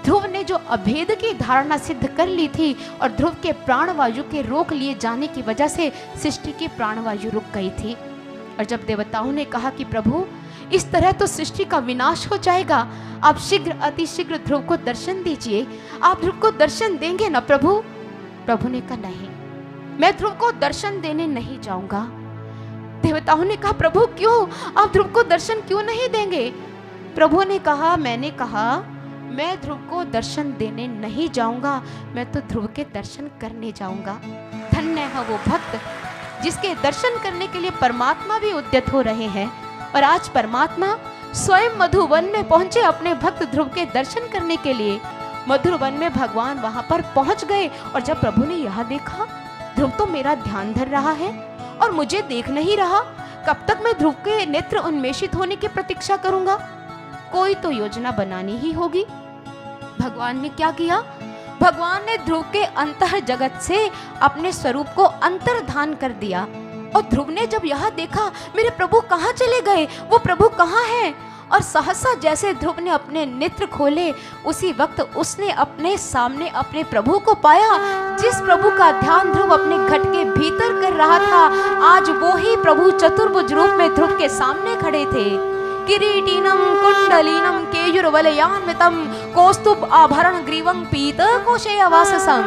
ध्रुव ने जो अभेद की धारणा सिद्ध कर ली थी और ध्रुव के प्राणवायु के रोक लिए जाने की वजह से सृष्टि की प्राणवायु रुक गई थी। और जब देवताओं ने कहा कि प्रभु इस तरह तो सृष्टि का विनाश हो जाएगा, आप शीघ्र अति शीघ्र ध्रुव को दर्शन दीजिए, आप ध्रुव को दर्शन देंगे ना प्रभु? प्रभु ने कहा नहीं, मैं ध्रुव को दर्शन देने नहीं जाऊंगा। देवताओं ने कहा प्रभु क्यों, आप ध्रुव को दर्शन क्यों नहीं देंगे? प्रभु ने कहा मैंने कहा मैं ध्रुव को दर्शन देने नहीं जाऊंगा, मैं तो ध्रुव के दर्शन करने जाऊंगा। धन्य है वो भक्त जिसके दर्शन करने के लिए परमात्मा भी उद्यत हो रहे हैं। और आज परमात्मा स्वयं मधुवन में पहुंचे अपने भक्त ध्रुव के दर्शन करने के लिए। मधुवन में भगवान वहां पर पहुंच गए और जब प्रभु ने यह देखा ध्रुव तो मेरा ध्यान धर रहा है और मुझे देख नहीं रहा, कब तक मैं ध्रुव के नेत्र उन्मेषित होने की प्रतीक्षा करूंगा? कोई तो योजना बनानी ही होगी। भगवान ने क्या किया? भगवान ने ध्रुव के अंतः जगत से अपने स्वरूप को अंतर्धान कर दिया। और ध्रुव ने जब यह देखा मेरे प्रभु कहाँ चले गए, वो प्रभु कहाँ हैं, और सहसा जैसे ध्रुव ने अपने नेत्र खोले उसी वक्त उसने अपने सामने अपने प्रभु को पाया। जिस प्रभु का ध्यान ध्रुव अपने घट के भीतर कर रहा था, आज वो ही प्रभु चतुर्भुज रूप में ध्रुव के सामने खड़े थे। किरीटिनम कुंडलीनम केयुरवलयान्वितम कौस्तुभ आभरण ग्रीवं पीतकोशेयवाससं।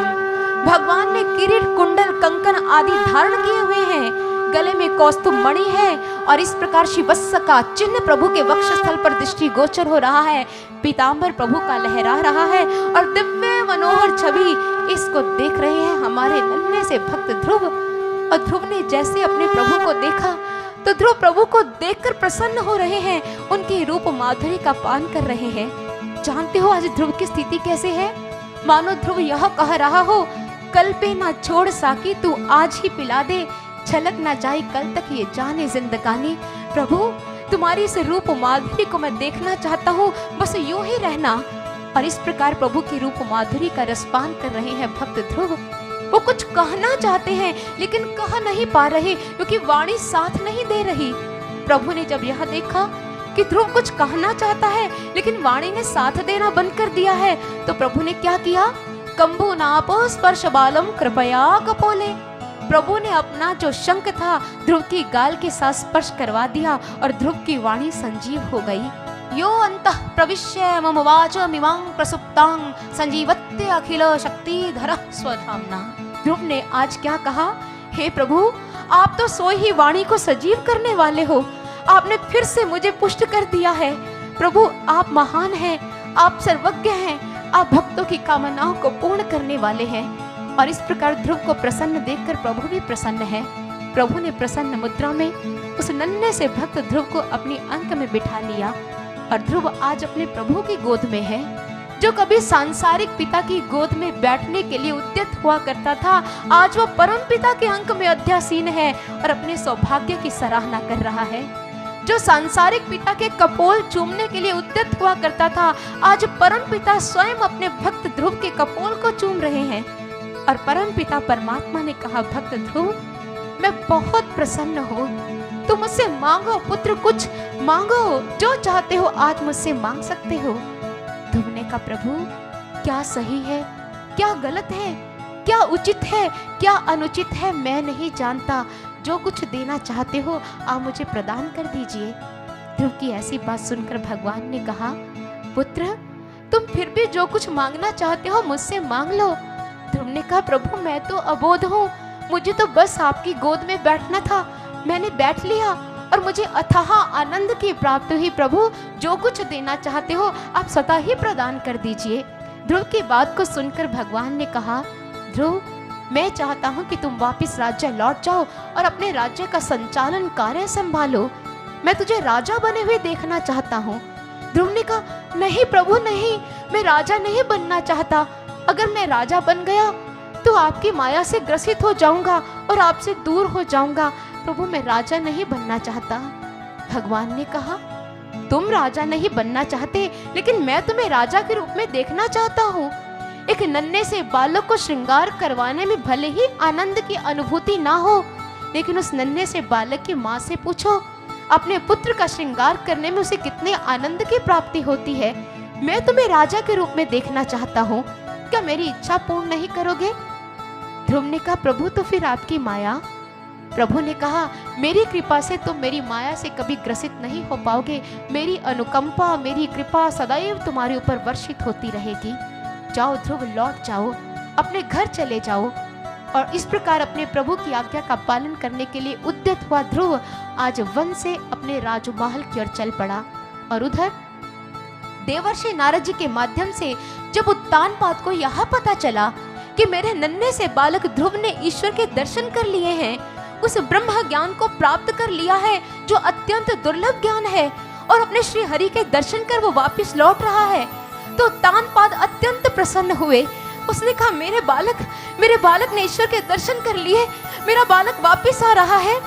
भगवान ने किरीट कुंडल कंकन आदि धारण किए हुए हैं, गले में कौस्तुभ मणि है और इस प्रकार शिवस्स का चिन्ह प्रभु के वक्षस्थल पर दृष्टि गोचर हो रहा है। पीतांबर प्रभु का लहरा रहा है और दिव्य मनोहर छवि इसको देख रहे हैं हमारे नन्हे से भक्त ध्रुव। और ध्रुव ने जैसे अपने प्रभु को देखा तो ध्रुव प्रभु को देखकर प्रसन्न हो रहे हैं, उनके रूप माधुरी का पान कर रहे हैं। जानते हो आज ध्रुव की स्थिति कैसे है? मानो ध्रुव यह कह रहा हो कल पे ना छोड़ साकी तू आज ही पिला दे, छलक ना जाए कल तक ये जाने जिंदगानी। प्रभु तुम्हारी इस रूप माधुरी को मैं देखना चाहता हूँ, बस यूं ही रहना। और इस प्रकार प्रभु की रूप माधुरी का रसपान कर रहे हैं भक्त ध्रुव। वो कुछ कहना चाहते हैं लेकिन कह नहीं पा रहे क्योंकि वाणी साथ नहीं दे रही। प्रभु ने जब यह देखा कि ध्रुव कुछ कहना चाहता है लेकिन वाणी ने साथ देना बंद कर दिया है, तो प्रभु ने क्या किया? कंबु नाप स्पर्श बालम कृपया कपोले। प्रभु ने अपना जो शंख था ध्रुव की गाल के साथ स्पर्श करवा दिया और ध्रुव की वाणी संजीव हो गई। यो अंतः प्रविश्य मम वाचमिमां प्रसुप्तां संजीवत्य अखिल शक्तिधरः स्वधाम्ना। ध्रुव ने आज क्या कहा? हे प्रभु आप तो सोई ही वाणी को सजीव करने वाले हो, आपने फिर से मुझे पुष्ट कर दिया है। प्रभु आप महान हैं, आप सर्वज्ञ हैं, आप भक्तों की कामनाओं को पूर्ण करने वाले हैं। और इस प्रकार ध्रुव को प्रसन्न देखकर प्रभु भी प्रसन्न है। प्रभु ने प्रसन्न मुद्रा में उस नन्हे से भक्त ध्रुव को अपनी अंक में बिठा लिया और ध्रुव आज अपने प्रभु की गोद में है। जो कभी सांसारिक पिता की गोद में बैठने के लिए उद्यत हुआ करता था, आज वो परम पिता के अंक में अध्यासीन है और अपने सौभाग्य की सराहना कर रहा है। जो सांसारिक पिता के कपोल चूमने के लिए उद्यत हुआ करता था, आज परम पिता स्वयं अपने भक्त ध्रुव के कपोल को चूम रहे हैं। और परम पिता परमात्मा ने कहा भक्त ध्रुव मैं बहुत प्रसन्न हूँ, तुम मुझसे मांगो पुत्र, कुछ मांगो, जो चाहते हो आज मुझसे मांग सकते हो। ध्रुव ने कहा प्रभु क्या सही है, क्या गलत है, क्या उचित है, क्या अनुचित है, मैं नहीं जानता। जो कुछ देना चाहते हो आप मुझे प्रदान कर दीजिए। ध्रुव की ऐसी बात सुनकर भगवान ने कहा पुत्र तुम फिर भी जो कुछ मांगना चाहते हो मुझसे मांग लो। ध्रुव ने कहा प्रभु मैं तो अबोध हूँ, मुझे तो बस आपकी गोद में बैठना था, मैंने बैठ लिया और मुझे अथाह आनंद की प्राप्ति हुई। प्रभु जो कुछ देना चाहते हो आप स्वतः ही प्रदान कर दीजिए। ध्रुव की बात को सुनकर भगवान ने कहा ध्रुव मैं चाहता हूँ कि तुम वापस राज्य लौट जाओ और अपने राज्य का संचालन कार्य संभालो, मैं तुझे राजा बने हुए देखना चाहता हूँ। ध्रुव ने कहा नहीं प्रभु नहीं, मैं राजा नहीं बनना चाहता, अगर मैं राजा बन गया तो आपकी माया से ग्रसित हो जाऊंगा और आपसे दूर हो जाऊंगा। प्रभु मैं राजा नहीं बनना चाहता। भगवान ने कहा तुम राजा नहीं बनना चाहते, लेकिन मैं तुम्हें राजा के रूप में देखना चाहता हूँ। एक नन्हे से बालक को श्रृंगार करवाने में भले ही आनंद की अनुभूति ना हो, लेकिन उस नन्हे से बालक की माँ से पूछो अपने पुत्र का श्रृंगार करने में उसे कितने आनंद की प्राप्ति होती है। मैं तुम्हें राजा के रूप में देखना चाहता हूँ, क्या मेरी इच्छा पूर्ण नहीं करोगे? ध्रुव ने कहा प्रभु तो फिर आपकी माया। प्रभु ने कहा मेरी कृपा से तुम मेरी माया से कभी ग्रसित नहीं हो पाओगे। मेरी अनुकंपा, मेरी कृपा सदैव तुम्हारे ऊपर वर्षित होती रहेगी। जाओ ध्रुव, लौट जाओ, अपने घर चले जाओ। और इस प्रकार अपने प्रभु की आज्ञा का पालन करने के लिए उद्यत हुआ ध्रुव आज वन से अपने राजमहल की ओर चल पड़ा। और उधर देवर्षि नारद जी के माध्यम से जब उत्तानपाद को यह पता चला कि मेरे नन्हे से बालक ध्रुव ने ईश्वर के दर्शन कर लिए हैं, उस ब्रह्म ज्ञान को प्राप्त कर लिया है जो अत्यंत दुर्लभ ज्ञान है, और अपने श्री हरि के दर्शन कर वो वापस लौट रहा है, तो उत्तानपाद अत्यंत प्रसन्न हुए। उसने कहा मेरे बालक ने ईश्वर के दर्शन कर लिए, मेरा बालक वापस आ रहा है।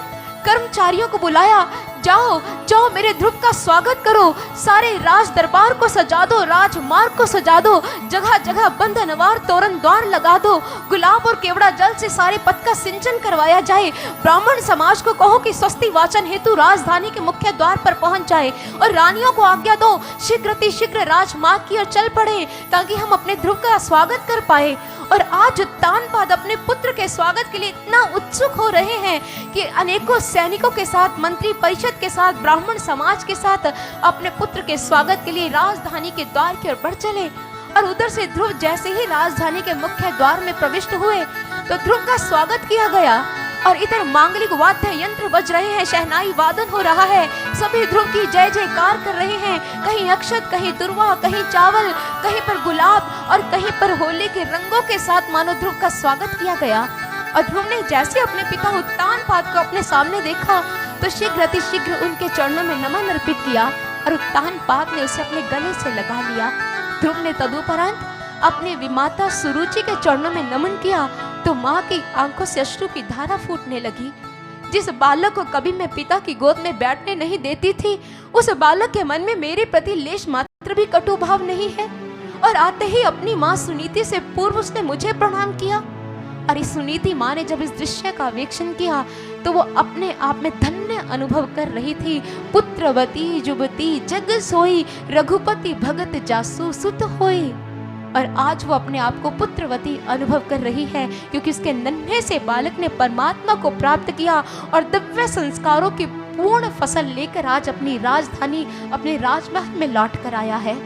कर्मचारियों को बुलाया, जाओ जाओ मेरे ध्रुव का स्वागत करो, सारे राज दरबार को सजा दो, राजमार्ग को सजा दो, जगह जगह बंधनवार तोरण द्वार लगा दो, गुलाब और केवड़ा जल से सारे पथ का सिंचन करवाया जाए। ब्राह्मण समाज को कहो कि स्वस्ति वाचन हेतु राजधानी के मुख्य द्वार पर पहुंच जाए, और रानियों को आज्ञा दो शीघ्र राजमार्ग की ओर चल पड़े, ताकि हम अपने ध्रुव का स्वागत कर पाए। और आज उत्तानपाद अपने पुत्र के स्वागत के लिए इतना उत्सुक हो रहे हैं कि अनेकों सैनिकों के साथ, मंत्री परिषद के साथ, ब्राह्मण समाज के साथ अपने पुत्र के स्वागत के लिए राजधानी के द्वार की ओर बढ़ चले। और उधर से ध्रुव जैसे ही राजधानी के मुख्य द्वार में प्रविष्ट हुए तो ध्रुव का स्वागत किया गया। और इधर मांगलिक वाद्य यंत्र बज रहे हैं, शहनाई वादन हो रहा है, सभी ध्रुव की जय जयकार कर रहे हैं। कहीं अक्षत, कहीं दुर्वा, कहीं चावल, कहीं पर गुलाब और कहीं पर होली के रंगों के साथ मानो ध्रुव का स्वागत किया गया। और ध्रुव ने जैसे अपने पिता उत्तानपाद को अपने सामने देखा तो शीघ्र उनके चरणों में नमन अर्पित किया, और उत्तानपाद ने उसे अपने गले से लगा लिया। ध्रुव ने तदुपरांत अपने विमाता सुरुचि के चरणों में नमन किया तो माँ की आंखों से अश्रु की धारा फूटने लगी। जिस बालक को कभी मैं पिता की गोद में बैठने नहीं देती थी, उस बालक के मन में मेरे प्रति लेश मात्र भी कटु भाव नहीं है। और आते ही अपनी माँ सुनीति से पूर्व उसने मुझे प्रणाम किया। और इस सुनीति माँ ने जब इस दृश्य का वीक्षण किया तो वो अपने आप में धन्य अनुभव कर रही थी। पुत्रवती जुबती जग सोई, रघुपति भगत जासु सुत होई। और आज वो अपने आप को पुत्रवती अनुभव कर रही है, क्योंकि उसके नन्हे से बालक ने परमात्मा को प्राप्त किया और दिव्य संस्कारों की पूर्ण फसल लेकर आज अपनी राजधानी, अपने राजमहल में लौट कर आया है।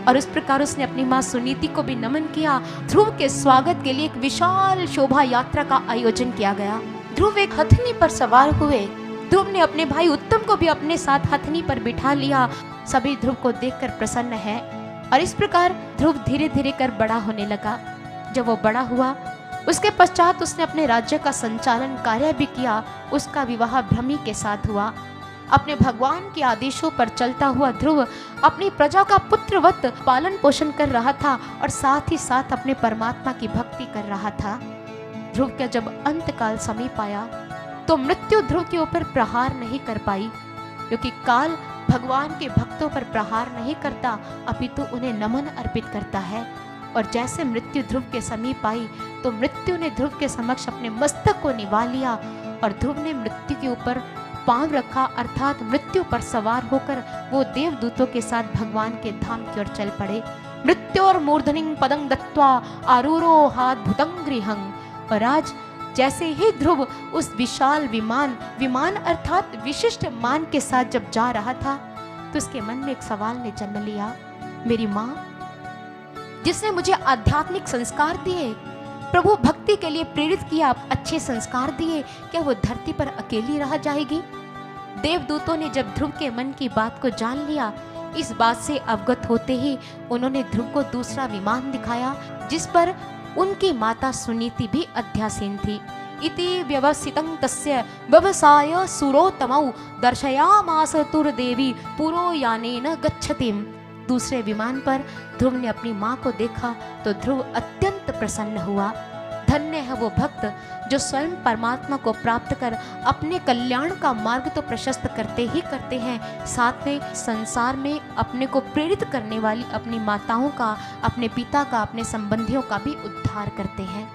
और इस प्रकार उसने अपनी माँ सुनीति को भी नमन किया। ध्रुव के स्वागत के लिए एक विशाल शोभा यात्रा का आयोजन किया गया। ध्रुव एक हथनी पर सवार हुए। ध्रुव ने अपने भाई उत्तम को भी अपने साथ हथनी पर बिठा लिया। सभी ध्रुव को देखकर प्रसन्न है। और इस प्रकार ध्रुव धीरे धीरे कर बड़ा होने लगा। जब वो बड़ा हुआ उसके पश्चात उसने अपने राज्य का संचालन कार्य भी किया। उसका विवाह भ्रमी के साथ हुआ। अपने भगवान के आदेशों पर चलता हुआ ध्रुव अपनी प्रजा का पुत्रवत पालन पोषण कर रहा था और साथ ही साथ अपने परमात्मा की भक्ति कर रहा था। ध्रुव का जब अंतकाल समीप आया तो मृत्यु ध्रुव के ऊपर प्रहार नहीं कर पाई, क्योंकि काल भगवान के भक्तों पर प्रहार नहीं करता, अपितु उन्हें नमन अर्पित करता है। और जैसे मृत्यु ध्रुव के समीप आई तो मृत्यु ने ध्रुव के समक्ष अपने मस्तक को निभा लिया और ध्रुव ने मृत्यु के ऊपर पांव रखा, अर्थात मृत्यु पर सवार होकर वो देवदूतों के साथ भगवान के धाम की ओर चल पड़े। मृत्यु और मूर्धनिं पदं दत्वा आरूरो हाद्भुतं गृहं। और आज जैसे ही ध्रुव उस विशाल विमान अर्थात विशिष्ट मान के साथ जब जा रहा था तो उसके मन में एक सवाल ने जन्म लिया, मेरी माँ जिसने मुझे आध्यात्मिक संस्कार दिए, प्रभु भक्ति के लिए प्रेरित किया, अच्छे संस्कार दिए, क्या वो धरती पर अकेली रह जाएगी? देवदूतों ने जब ध्रुव के मन की बात को जान लिया, इस बात से अवगत होते ही उन्होंने ध्रुव को दूसरा विमान दिखाया जिस पर उनकी माता सुनीति भी अध्यासीन थी। इति व्यवसितं तस्य व्यवसाय सुरोत्तमौ दर्शयामास तुर्देवी पुरो यानेन गच्छतिम। दूसरे विमान पर ध्रुव ने अपनी माँ को देखा तो ध्रुव अत्यंत प्रसन्न हुआ। धन्य है वो भक्त जो स्वयं परमात्मा को प्राप्त कर अपने कल्याण का मार्ग तो प्रशस्त करते ही करते हैं, साथ में संसार में अपने को प्रेरित करने वाली अपनी माताओं का, अपने पिता का, अपने संबंधियों का भी उद्धार करते हैं।